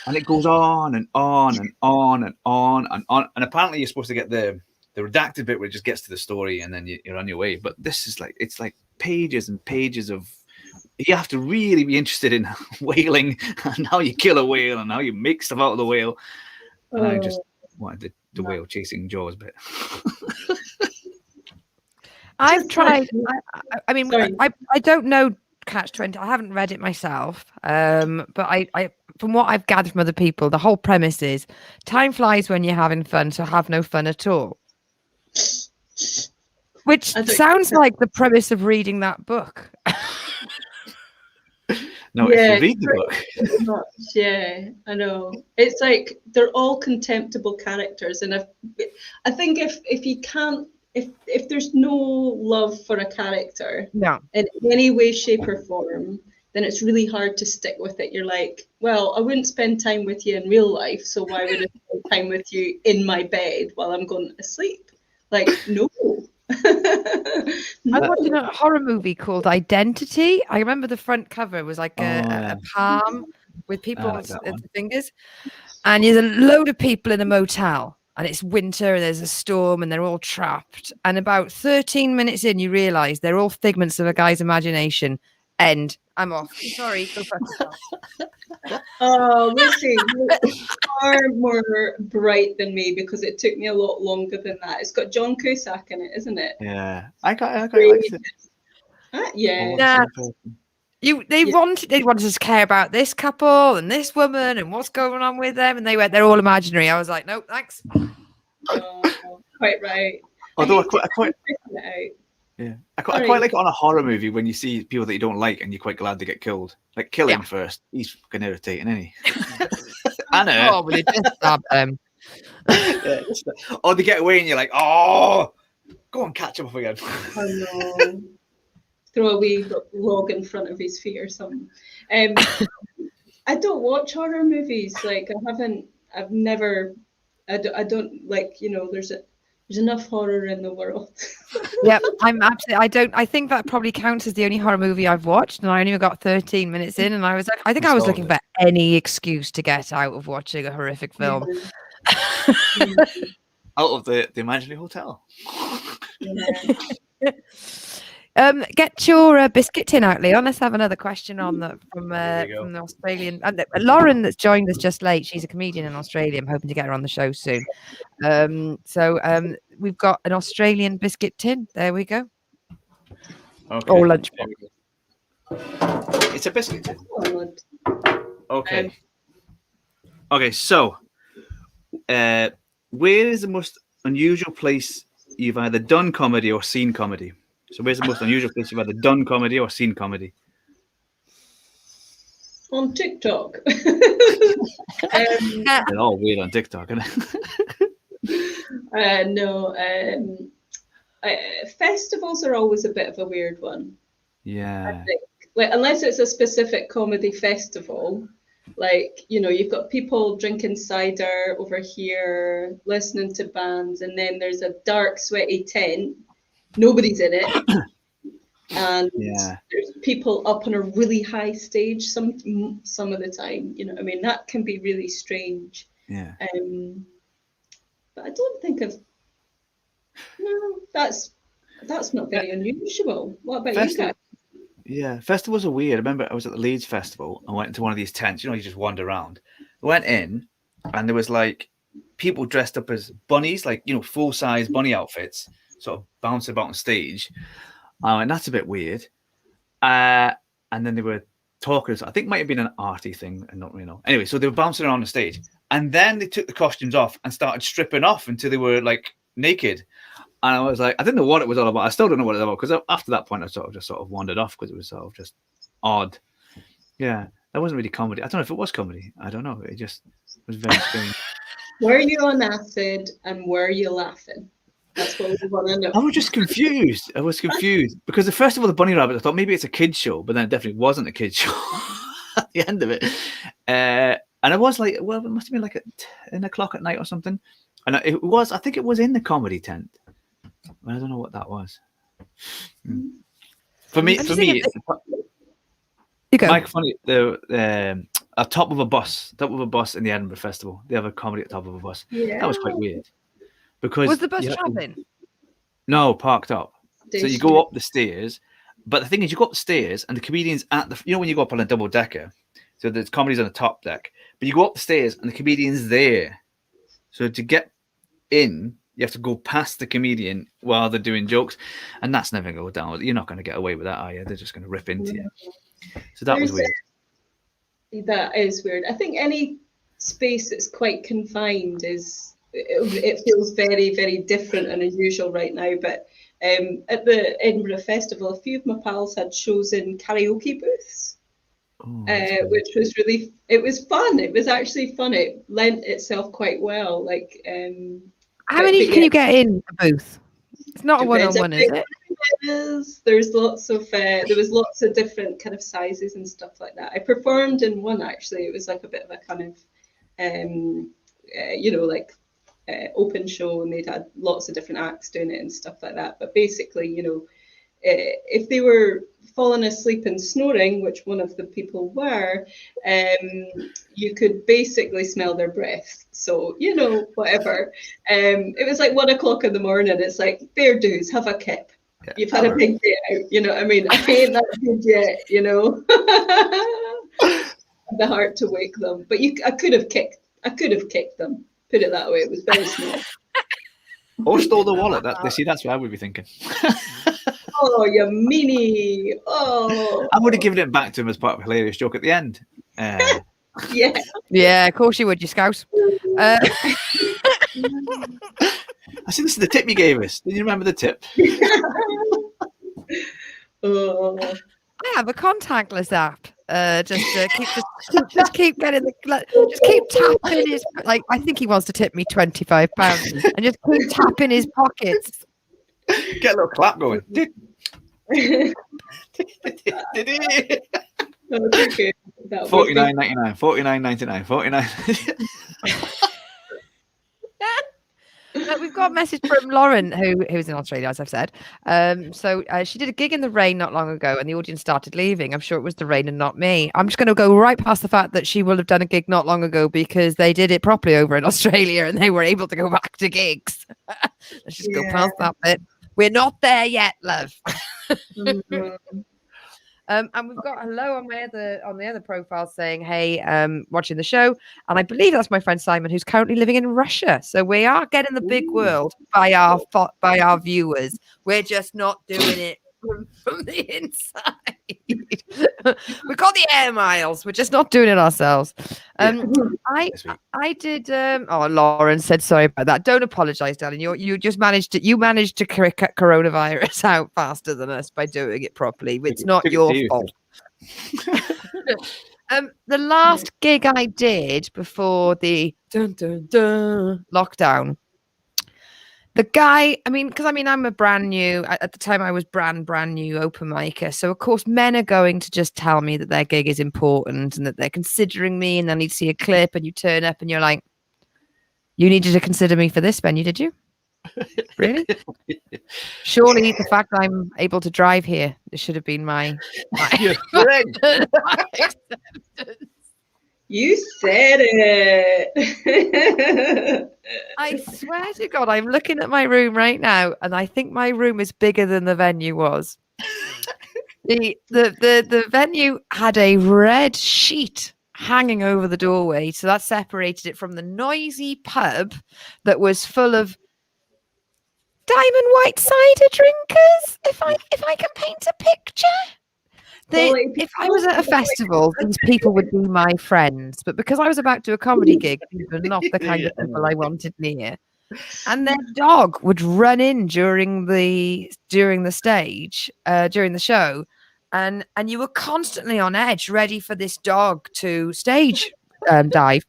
And it goes on and on and on and on and on. And apparently you're supposed to get the redacted bit where it just gets to the story and then you're on your way. But this is it's like pages and pages of, you have to really be interested in whaling and how you kill a whale and how you make stuff out of the whale. And I just wanted the whale chasing Jaws bit. I've tried. I mean, I don't know Catch-20. I haven't read it myself, but I from what I've gathered from other people, the whole premise is time flies when you're having fun, so have no fun at all. Which sounds like the premise of reading that book. No, if you read the book. Yeah, I know. It's like they're all contemptible characters, and I think if you can't if there's no love for a character No. in any way, shape, or form, then it's really hard to stick with it. You're like, well, I wouldn't spend time with you in real life, so why would I spend time with you in my bed while I'm going to sleep? Like, no. I'm watching a horror movie called Identity. I remember the front cover was like a palm with people's fingers. And there's a load of people in a motel. And it's winter and there's a storm and they're all trapped. And about 13 minutes in, you realise they're all figments of a guy's imagination. End. I'm off. Sorry. Go fuck yourself. Oh, Lucy, you're far more bright than me because it took me a lot longer than that. It's got John Cusack in it, isn't it? Yeah, I got like it. Yeah. They wanted us to care about this couple and this woman and what's going on with them, and they went, they're all imaginary. I was like, nope, thanks. Oh, quite right. Although I quite like it on a horror movie when you see people that you don't like and you're quite glad they get killed. Like kill him first. He's fucking irritating, isn't he? I know. Oh, but they just stab them. Or they get away and you're like, oh, go and catch him up again. Oh no. Throw a wee log in front of his feet or something. I don't watch horror movies. Like I don't like, there's enough horror in the world. Yep, I think that probably counts as the only horror movie I've watched, and I only got 13 minutes in, and I was like, I think I was looking for any excuse to get out of watching a horrific film. Out of the imaginary hotel. Yeah. Get your biscuit tin out, Leon. Let's have another question on from the Australian. Lauren, that's joined us just late. She's a comedian in Australia. I'm hoping to get her on the show soon. So we've got an Australian biscuit tin. There we go. Okay. Or lunchbox. It's a biscuit tin. Okay. Okay. So, where is the most unusual place you've either done comedy or seen comedy? So where's the most unusual place you've either done comedy or seen comedy? On TikTok. They're all weird on TikTok, isn't it? No. Festivals are always a bit of a weird one. Yeah. I think. Like, unless it's a specific comedy festival, like, you've got people drinking cider over here, listening to bands, and then there's a dark, sweaty tent. Nobody's in it, and there's people up on a really high stage some of the time. That can be really strange. Yeah. But I don't think that's not very unusual. What about you guys? Yeah, festivals are weird. I remember I was at the Leeds Festival and went into one of these tents. You just wander around. I went in, and there was like people dressed up as bunnies, like full size bunny outfits, sort of bouncing about on stage. And that's a bit weird. And then they were talking. I think it might have been an arty thing, and not really know. Anyway, so they were bouncing around the stage, and then they took the costumes off and started stripping off until they were like naked. And I was like, I didn't know what it was all about. I still don't know what it was about, because after that point, I sort of wandered off because it was sort of just odd. Yeah, that wasn't really comedy. I don't know if it was comedy. I don't know. It just was very strange. Were you on acid and were you laughing? That's what we want to know. I was just confused. Because first of all, the bunny rabbit, I thought maybe it's a kid's show, but then it definitely wasn't a kid's show at the end of it. And I was like, well, it must have been like at 10 o'clock at night or something. And I think it was in the comedy tent. I don't know what that was. For me, Mike, funny, a top of a bus in the Edinburgh Festival. They have a comedy at the top of a bus. Yeah. That was quite weird. Because was the bus traveling? No, parked up. So you go up the stairs, but the thing is, you go up the stairs and the comedians at the, when you go up on a double decker, so the comedy's on the top deck, but you go up the stairs and the comedian's there. So to get in, you have to go past the comedian while they're doing jokes, and that's never going to go down. You're not going to get away with that, are you? They're just going to rip into you. So that was weird. That is weird. I think any space that's quite confined it feels very, very different and unusual right now. But at the Edinburgh Festival, a few of my pals had shows in karaoke booths, which was it was fun. It was actually fun. It lent itself quite well. Like, how many can you get in a booth? It's not a Depends one-on-one, is it? There's lots of there was lots of different kind of sizes and stuff like that. I performed in one actually. It was like a bit of a kind of like open show, and they'd had lots of different acts doing it and stuff like that. But basically, if they were falling asleep and snoring, which one of the people were, you could basically smell their breath. So, whatever. It was like 1 o'clock in the morning. It's like, fair dues, have a kip. Yeah, you've had a big day out, you know what I mean? I ain't that good yet, the heart to wake them. But I could have kicked them. Put it that way. It was very small. Or stole the wallet. That's what I would be thinking. Oh, you meanie. Oh. I would have given it back to him as part of a hilarious joke at the end. Yeah. Yeah, of course you would, you scouse. I see, this is the tip you gave us. Did you remember the tip? Oh. I have a contactless app. Just keep getting just keep tapping his, like, I think he wants to tip me £25 and just keep tapping his pockets. Get a little clap going. Okay. $49.99, $49.99, $49. We've got a message from Lauren, who's in Australia, as I've said. So she did a gig in the rain not long ago, and the audience started leaving. I'm sure it was the rain and not me. I'm just going to go right past the fact that she will have done a gig not long ago because they did it properly over in Australia, and they were able to go back to gigs. Let's just go past that bit. We're not there yet, love. Mm-hmm. And we've got hello on the other profile saying, hey, watching the show. And I believe that's my friend Simon, who's currently living in Russia. So we are getting the big world by our viewers. We're just not doing it from the inside. We've got the air miles. We're just not doing it ourselves. I did. Lauren said sorry about that. Don't apologize, darling. You managed to cricket coronavirus out faster than us by doing it properly. It's not your fault. The last gig I did before the lockdown. The guy, I'm a brand new, at the time I was brand new open micer. So of course men are going to just tell me that their gig is important and that they're considering me, and they need to see a clip, and you turn up and you're like, you needed to consider me for this venue, did you? Really? Surely the fact I'm able to drive here, this should have been my You said it. I swear to God, I'm looking at my room right now, and I think my room is bigger than the venue was. The venue had a red sheet hanging over the doorway, so that separated it from the noisy pub that was full of diamond white cider drinkers. If I can paint a picture. If I was at a festival, these people would be my friends. But because I was about to do a comedy gig, these were not the kind of people I wanted near. And their dog would run in during the show, and you were constantly on edge, ready for this dog to stage dive.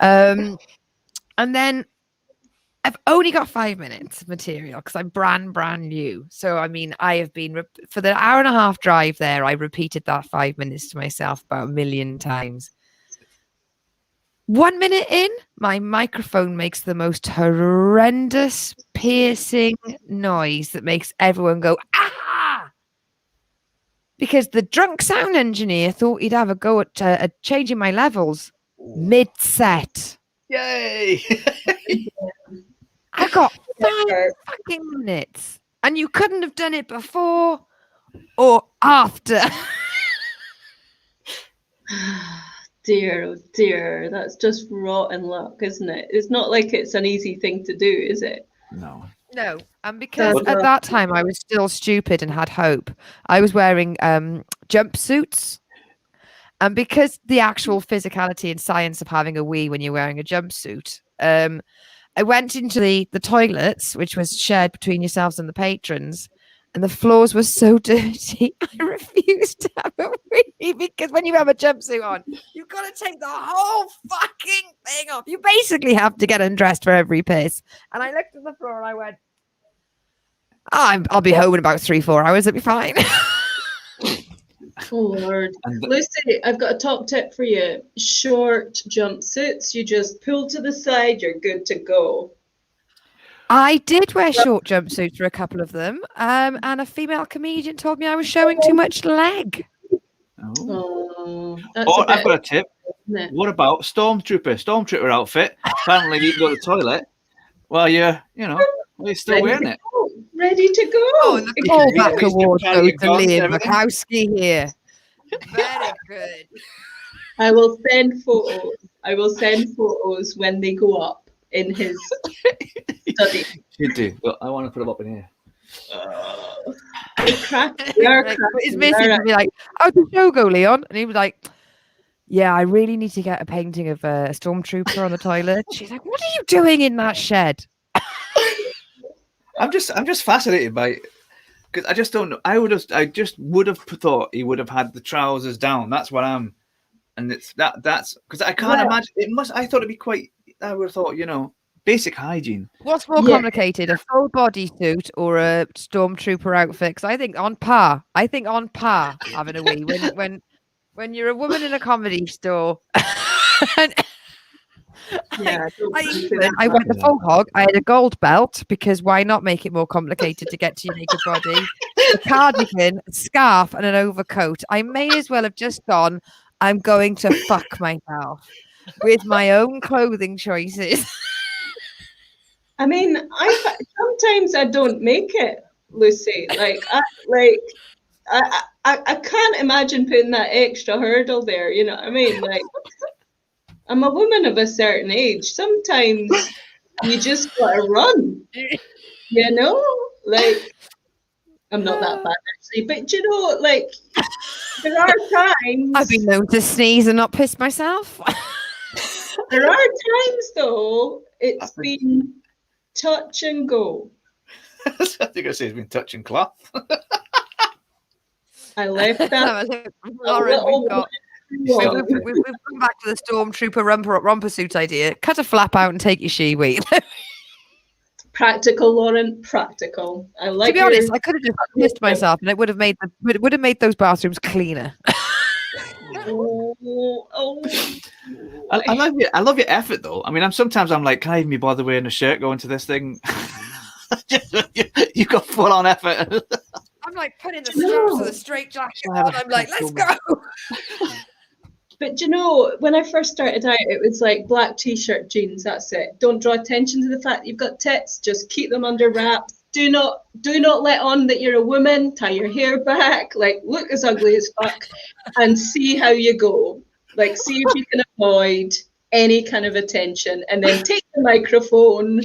And then I've only got 5 minutes of material because I'm brand new. So, I have been, for the hour and a half drive there, I repeated that 5 minutes to myself about 1 million times. 1 minute in, my microphone makes the most horrendous, piercing noise that makes everyone go, ah! Because the drunk sound engineer thought he'd have a go at changing my levels mid-set. Yay! I got 5 fucking minutes, and you couldn't have done it before or after. Dear, oh dear, that's just rotten luck, isn't it? It's not like it's an easy thing to do, is it? No. And because at that time I was still stupid and had hope, I was wearing jumpsuits. And because the actual physicality and science of having a wee when you're wearing a jumpsuit, I went into the toilets, which was shared between yourselves and the patrons, and the floors were so dirty. I refused to have a wee because when you have a jumpsuit on, you've got to take the whole fucking thing off. You basically have to get undressed for every piss. And I looked at the floor and I went, I'll be home in about 3-4 hours. It'll be fine. Oh Lord. Lucy, I've got a top tip for you. Short jumpsuits, you just pull to the side, you're good to go. I did wear short jumpsuits for a couple of them, and a female comedian told me I was showing too much leg. Oh, I've got a tip. What about stormtrooper outfit? Apparently, you can go to the toilet while you're still wearing it. Ready to go. Oh, the callback award goes to Liam Bukowski here. Very good. I will send photos. When they go up in his study. You do. I want to put them up in here. His missus would be like, "How'd the show go, Leon?" And he was like, "Yeah, I really need to get a painting of a stormtrooper on the toilet." She's like, "What are you doing in that shed?" I'm just fascinated by it because I just don't know. I just would have thought he would have had the trousers down. That's what I'm, and that's because I can't imagine. It must. I thought it'd be quite. I would have thought, basic hygiene. What's more complicated, a full bodysuit or a stormtrooper outfit? Because I think on par having a wee when you're a woman in a comedy store. I went the full hog. I had a gold belt because why not make it more complicated to get to your naked body? A cardigan, a scarf, and an overcoat. I may as well have just gone, I'm going to fuck myself with my own clothing choices. I mean, sometimes I don't make it, Lucy. I can't imagine putting that extra hurdle there. You know what I mean? Like, I'm a woman of a certain age. Sometimes you just gotta run. Like, I'm not that bad actually, but there are times. I've been known to sneeze and not piss myself. There are times though. It's been touch and go. I think I say it's been touch and cloth. I left that. We've come back to the stormtrooper romper suit idea. Cut a flap out and take your shiwi. Practical, Lauren. Practical. I like. To be honest, I could have just pissed myself, and it would have made those bathrooms cleaner. I love your effort though. I mean, sometimes I'm like, can I even be bothered wearing a shirt going to this thing? You've got full on effort. I'm like putting the straps of the straight jacket on. I'm like, let's go. But when I first started out, it was like black t-shirt, jeans. That's it. Don't draw attention to the fact that you've got tits. Just keep them under wraps. Do not let on that you're a woman. Tie your hair back. Like, look as ugly as fuck, and see how you go. Like, see if you can avoid any kind of attention, and then take the microphone,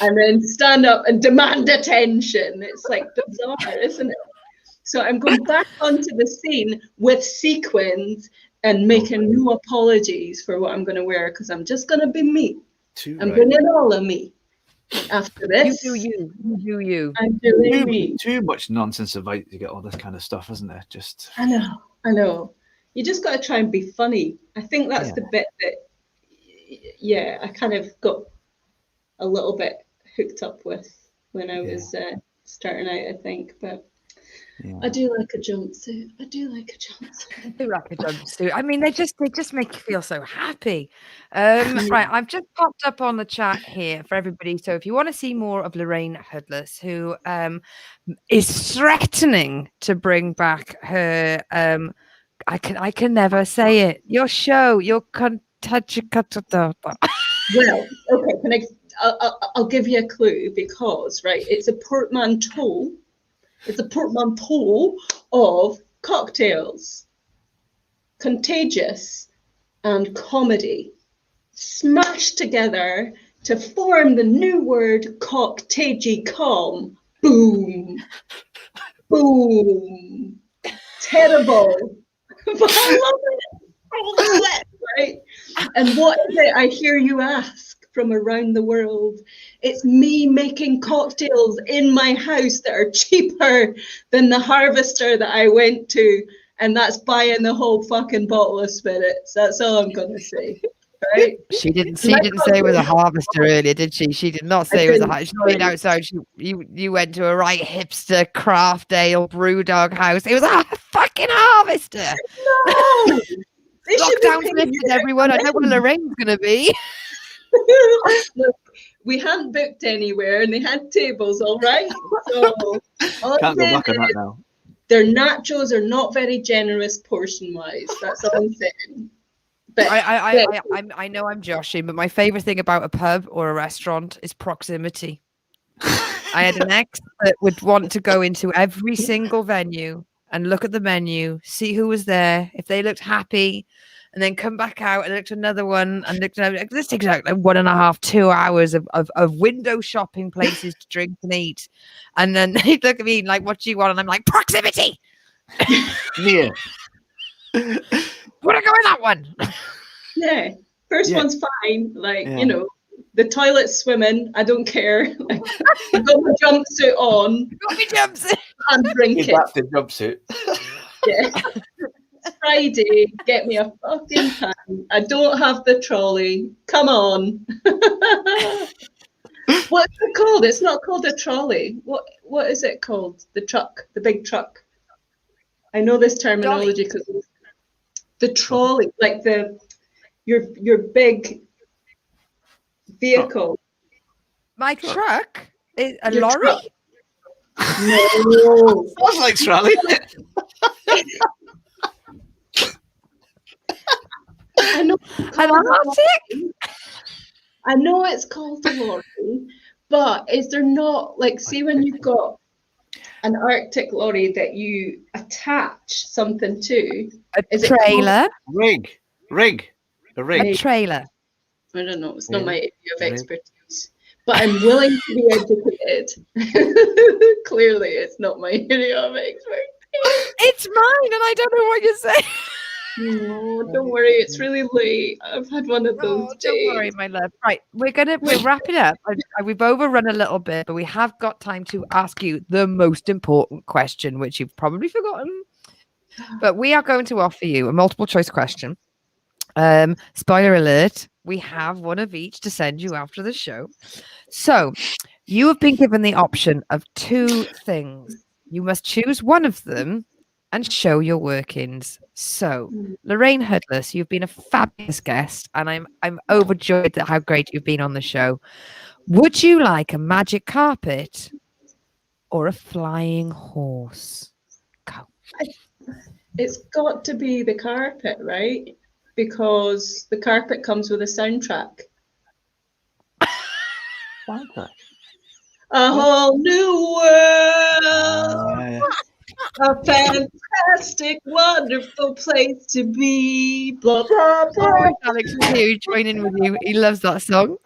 and then stand up and demand attention. It's like bizarre, isn't it? So I'm going back onto the scene with sequins and making no apologies for what I'm going to wear, because I'm just going to be me. I'm bringing all of me after this. You do you. I'm doing me. Too much nonsense about to get all this kind of stuff, isn't there? Just I know. You just got to try and be funny. I think that's the bit that, I kind of got a little bit hooked up with when I was starting out, I think, but. Yeah. I do like a jumpsuit. I do like a jumpsuit. I mean, they just make you feel so happy. Right, I've just popped up on the chat here for everybody. So if you want to see more of Lorraine Hoodless, who is threatening to bring back her I can never say it. Your show, your Well, okay, I'll give you a clue, because it's a portmanteau. It's a portmanteau of cocktails, contagious, and comedy smashed together to form the new word cocktagy-com. Boom. Boom. Terrible. But I love it. Right? And what is it I hear you ask from around the world? It's me making cocktails in my house that are cheaper than the harvester that I went to, and that's buying the whole fucking bottle of spirits. That's all I'm gonna say. right? She didn't say it was a harvester earlier, did she? She did not say it was a harvester. She went outside. You went to a right hipster craft ale brewdog house. It was a fucking harvester. No, they should be Lockdown's paying lifted, you. everyone. I know where Lorraine's gonna be. Look, we hadn't booked anywhere and they had tables, all right. So all Can't go I'm back on saying that is now. their nachos are not very generous portion-wise. That's all I'm saying. But I know I'm joshing, but my favorite thing about a pub or a restaurant is proximity. I had an ex that would want to go into every single venue and look at the menu, see who was there, if they looked happy, and then come back out and look at another one and look at this takes like 1.5, 2 hours of window shopping places to drink and eat. And then they'd look at me like, what do you want? And I'm like, proximity. Near. Wanna go in that one? yeah, first Yeah. one's fine. Like, Yeah. you know, the toilet's swimming. I don't care. Like, I've got my jumpsuit on. Got me jumps. I'm drinking. That's the jumpsuit. Yeah. It's Friday, get me a fucking pan. I don't have the trolley. Come on. What's it called? It's not called a trolley. What is it called? The truck, the big truck. I know this terminology because the trolley, like your big vehicle. My truck is a Your lorry. truck. No. Sounds like trolley. I know. An Arctic. I know it's called a lorry, but is there not, like, see when you've got an Arctic lorry that you attach something to? A Is it trailer. Rig. A rig. A trailer. I don't know. It's not my area of Really? expertise, but I'm willing to be educated. Clearly, it's not my area of expertise. It's mine, and I don't know what you're saying. No, don't worry. It's really late. I've had one of those Oh, days. don't worry, my love. Right, we're wrapping up. We've overrun a little bit, but we have got time to ask you the most important question, which you've probably forgotten. But we are going to offer you a multiple choice question. Spoiler alert: we have one of each to send you after the show. So you have been given the option of 2 things. You must choose one of them and show your workings. So, Lorraine Hoodless, you've been a fabulous guest, and I'm overjoyed at how great you've been on the show. Would you like a magic carpet or a flying horse? Go. It's got to be the carpet, right? Because the carpet comes with a soundtrack. A whole new world. A fantastic, wonderful place to be. Blah, blah, blah. Alex is here joining with you. He loves that song.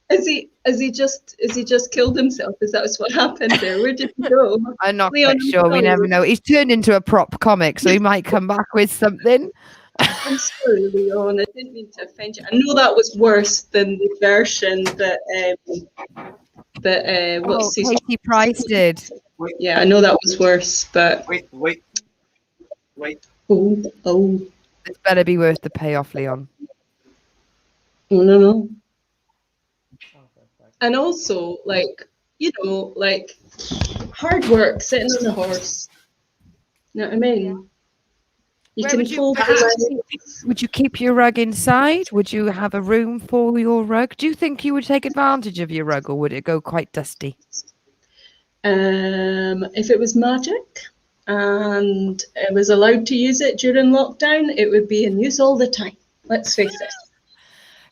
Has he just killed himself? Is that what happened there? Where did he go? I'm not Leon, quite sure. We never know. He's turned into a prop comic, so he might come back with something. I'm sorry, Leon. I didn't mean to offend you. I know that was worse than the version that what's his Katie Price did. Yeah, I know that was worse, but Wait. oh, It's better be worth the payoff, Leon. no. And also, like, you know, like hard work, sitting on a horse. You know what I mean? You Where can would you fold put the legs. Would you keep your rug inside? Would you have a room for your rug? Do you think you would take advantage of your rug, or would it go quite dusty? If it was magic and I was allowed to use it during lockdown, it would be in use all the time. Let's face it.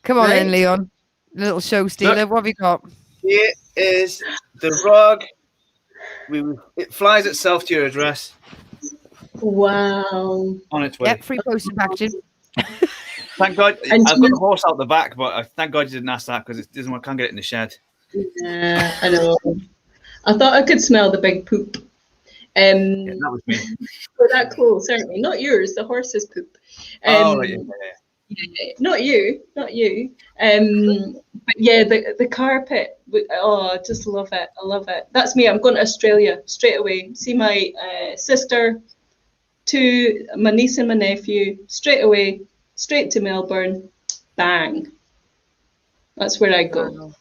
Come on Right. in, Leon. Little show stealer. Look. What have you got? Here is the rug. It flies itself to your address Wow. on its way. Yep, free post and packaging. Thank God. And I've you- got the horse out the back, but thank God you didn't ask that because I can't get it in the shed. Yeah, I know. I thought I could smell the big poop. Yeah, that was me. We're that close, aren't we? Not yours, the horse's poop. Oh, right, yeah. Yeah, not you. But yeah, the carpet. Oh, I just love it. I love it. That's me. I'm going to Australia straight away. See my sister, my niece and my nephew straight away. straight to Melbourne, bang. That's where I go. Wow.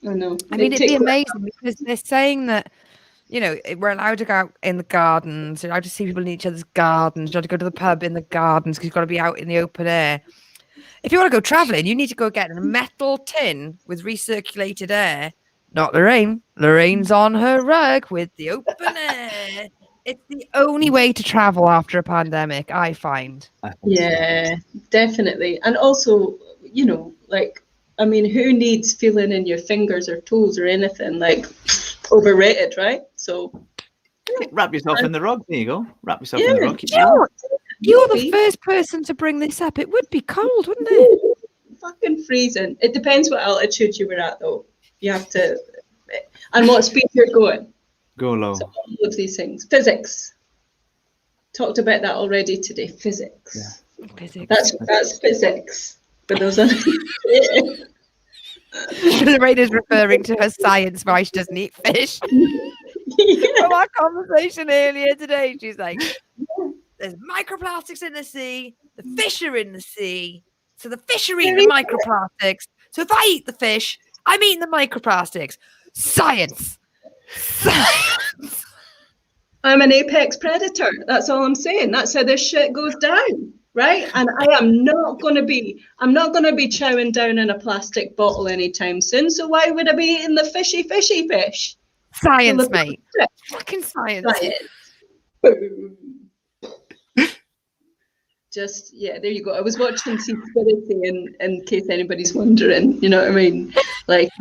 I know. I mean, it'd be amazing because they're saying that, you know, we're allowed to go out in the gardens. You're allowed to see people in each other's gardens. You're allowed to go to the pub in the gardens because you've got to be out in the open air. If you want to go traveling, you need to go get a metal tin with recirculated air. Not Lorraine. Lorraine's on her rug with the open air. It's the only way to travel after a pandemic, I find. Yeah, definitely. And also, you know, like, I mean, who needs feeling in your fingers or toes or anything? Like, overrated, right? So Wrap yourself in the rug. There you go. Wrap yourself in Yeah. the rug. Keep You know warm. what? You're the first person to bring this up. It would be cold, wouldn't it? fucking freezing. It depends what altitude you were at, though. You have to, and what speed you're going. Go low. So all of these things. Physics. Talked about that already today. Physics. Yeah. Physics. That's physics. For those other Lorraine is referring to her science why she doesn't eat fish. From our conversation earlier today, she's like, there's microplastics in the sea, the fish are in the sea, so the fish are eating the microplastics. So if I eat the fish, I'm eating the microplastics. Science. Science. I'm an apex predator. That's all I'm saying. That's how this shit goes down, right? And I'm not gonna be chowing down in a plastic bottle anytime soon. So why would I be eating the fishy fish? Science, So mate. Fucking science. Boom. Just, yeah, there you go. I was watching Seaspiracy in case anybody's wondering, you know what I mean? Like,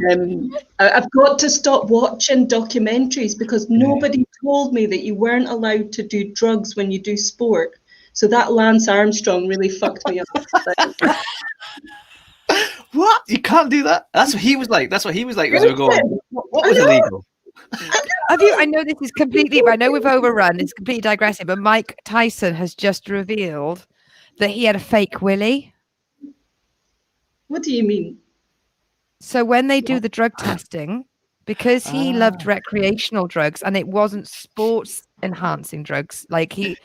I've got to stop watching documentaries because nobody told me that you weren't allowed to do drugs when you do sport. So that Lance Armstrong really fucked me up. What? You can't do that? That's what he was like. That's what he was like as we were going. What was illegal? I know this is completely, I know we've overrun, it's completely digressing, but Mike Tyson has just revealed that he had a fake willy. What do you mean? So when they do the drug testing, because he loved recreational drugs and it wasn't sports enhancing drugs, like he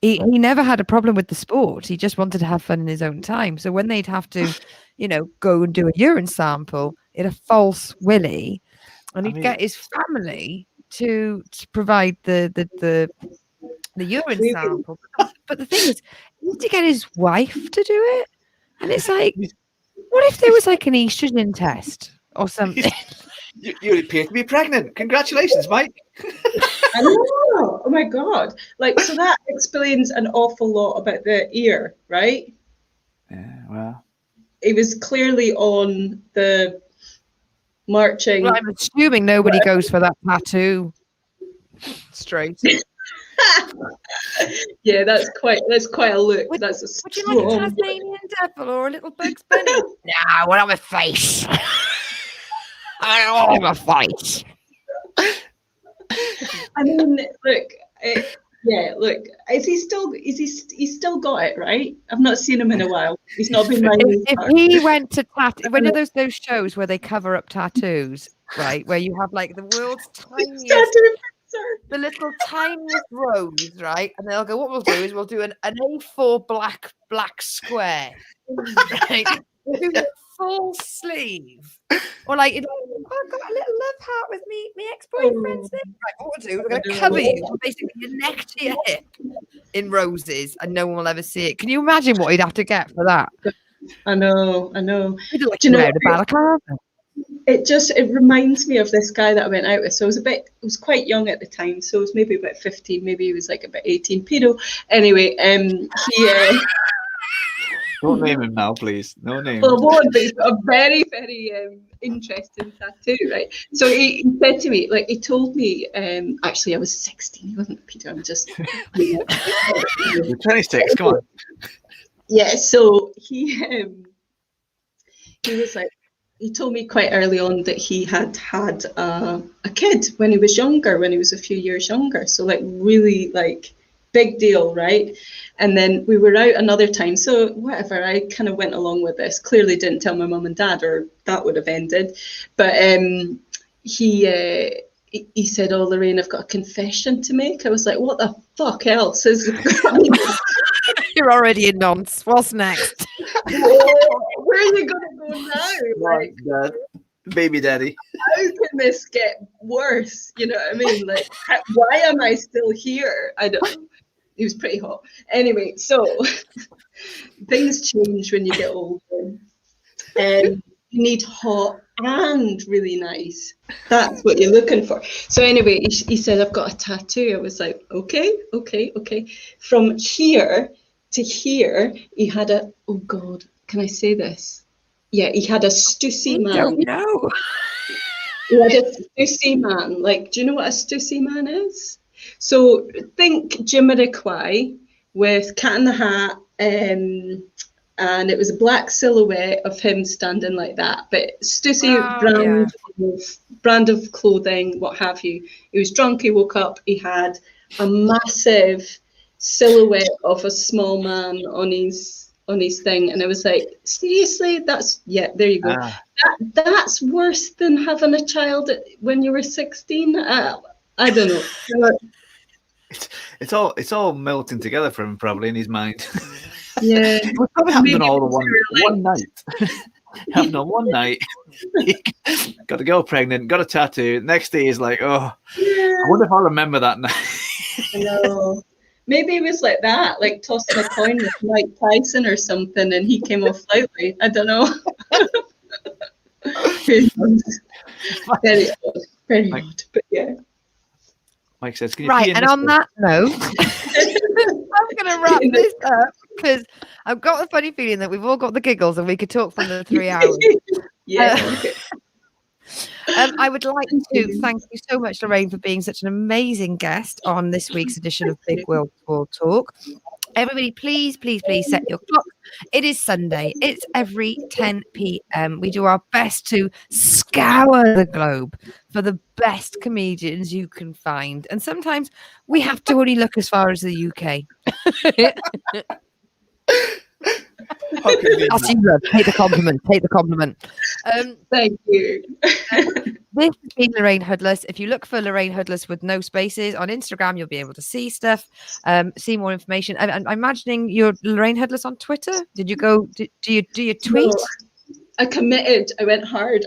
never had a problem with the sport. He just wanted to have fun in his own time. So when they'd have to, you know, go and do a urine sample in a false willy, and he'd get his family to provide the urine sample. But the thing is, he had to get his wife to do it. And it's like, what if there was like an estrogen test or something? You appear to be pregnant. Congratulations, Mike. I know. Oh my God. Like, so that explains an awful lot about the ear, right? Yeah, well. He was clearly on the marching. Well, I'm assuming nobody goes for that tattoo straight. Yeah, that's quite a look. That's a would you like a Tasmanian devil or a little Bugs Bunny? Nah, what on my face? I don't want my face. I mean, look, look. He's still got it, right? I've not seen him in a while. He's not been like. If he went to one of those shows where they cover up tattoos, right? Where you have like the world's tiniest, the little tiniest rose, right? And they'll go, what we'll do is we'll do an A4 black square, right? We'll do a full sleeve. Or like, I've got a little love heart with me ex-boyfriend's name. Right, what we'll do, we're going to cover you from basically your neck to your hip in roses and no one will ever see it. Can you imagine what he'd have to get for that? I know. He'd like Do you know, the balaclava. It reminds me of this guy that I went out with. So I was quite young at the time. So it was maybe about 15, maybe he was like about 18, pedo. Anyway, he Don't name him now, please. No name. Well, but he's got a very, very interesting tattoo, right? So he said to me, like, he told me, actually, I was 16. He wasn't a pedo. I'm just. You're 26. Come on. Yeah. So he was like, he told me quite early on that he had a kid when he was younger, when he was a few years younger. So like really like big deal, right? And then we were out another time. So whatever, I kind of went along with this. Clearly didn't tell my mum and dad or that would have ended. But he said, oh, Lorraine, I've got a confession to make. I was like, what the fuck else is You're already in nonce. What's next? Whoa, where are you gonna go now? Like, Baby daddy. how can this get worse? You know what I mean? Like, why am I still here? I don't know. He was pretty hot. Anyway, so things change when you get older. And you need hot and really nice. That's what you're looking for. So anyway, he said, I've got a tattoo. I was like, okay. From here to here, he had a, oh God, can I say this? Yeah, he had a Stussy man. No. He had a Stussy man. Like, do you know what a Stussy man is? So think Jamiroquai with Cat in the Hat, and it was a black silhouette of him standing like that. But Stussy brand of clothing, what have you. He was drunk, he woke up, he had a massive silhouette of a small man on his thing. And I was like, seriously? There you go. That's worse than having a child when you were 16? I don't know. It's all melting together for him probably in his mind. Yeah, It probably happened all in one night. Happened on one night. Got a girl pregnant, got a tattoo. Next day he's like, oh, I wonder if I'll remember that night. I know. Maybe it was like that, like tossing a coin with Mike Tyson or something, and he came off lightly. I don't know. Very odd, but yeah. Mike says, can you right, and on that note, I'm going to wrap this up because I've got a funny feeling that we've all got the giggles and we could talk for another 3 hours. I would like to thank you so much, Lorraine, for being such an amazing guest on this week's edition of Big World Talk. Everybody, please set your clocks. It is Sunday. It's every 10 p.m. We do our best to scour the globe for the best comedians you can find. And sometimes we have to only look as far as the UK. I'll see you. Take the compliment. Thank you. This has been Lorraine Hoodless. If you look for Lorraine Hoodless with no spaces on Instagram, you'll be able to see stuff, see more information. And I'm imagining you're Lorraine Hoodless on Twitter. Did you go? Do you tweet? No, I committed. I went hard.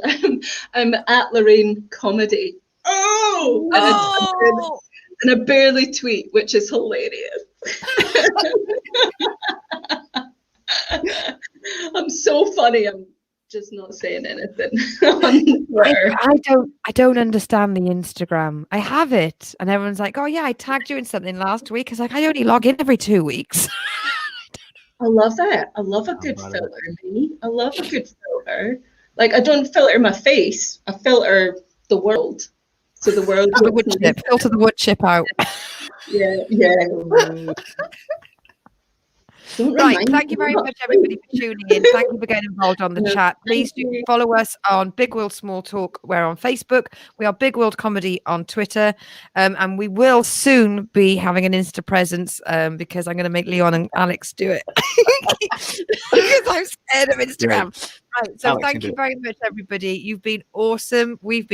I'm at Lorraine Comedy. And I barely tweet, which is hilarious. I'm so funny. I'm just not saying anything. I don't understand the Instagram. I have it, and everyone's like, "Oh yeah, I tagged you in something last week." It's like I only log in every 2 weeks. I love it. I love a good filter. I love a good filter. Like I don't filter my face. I filter the world. So the world. Filter the wood chip out. Yeah. Right, thank you very much, everybody, for tuning in. Thank you for getting involved on the chat. Please do follow us on Big World Small Talk. We're on Facebook. We are Big World Comedy on Twitter. And we will soon be having an Insta presence because I'm going to make Leon and Alex do it because I'm scared of Instagram. Right, so Alex, thank you very much, everybody. You've been awesome. We've been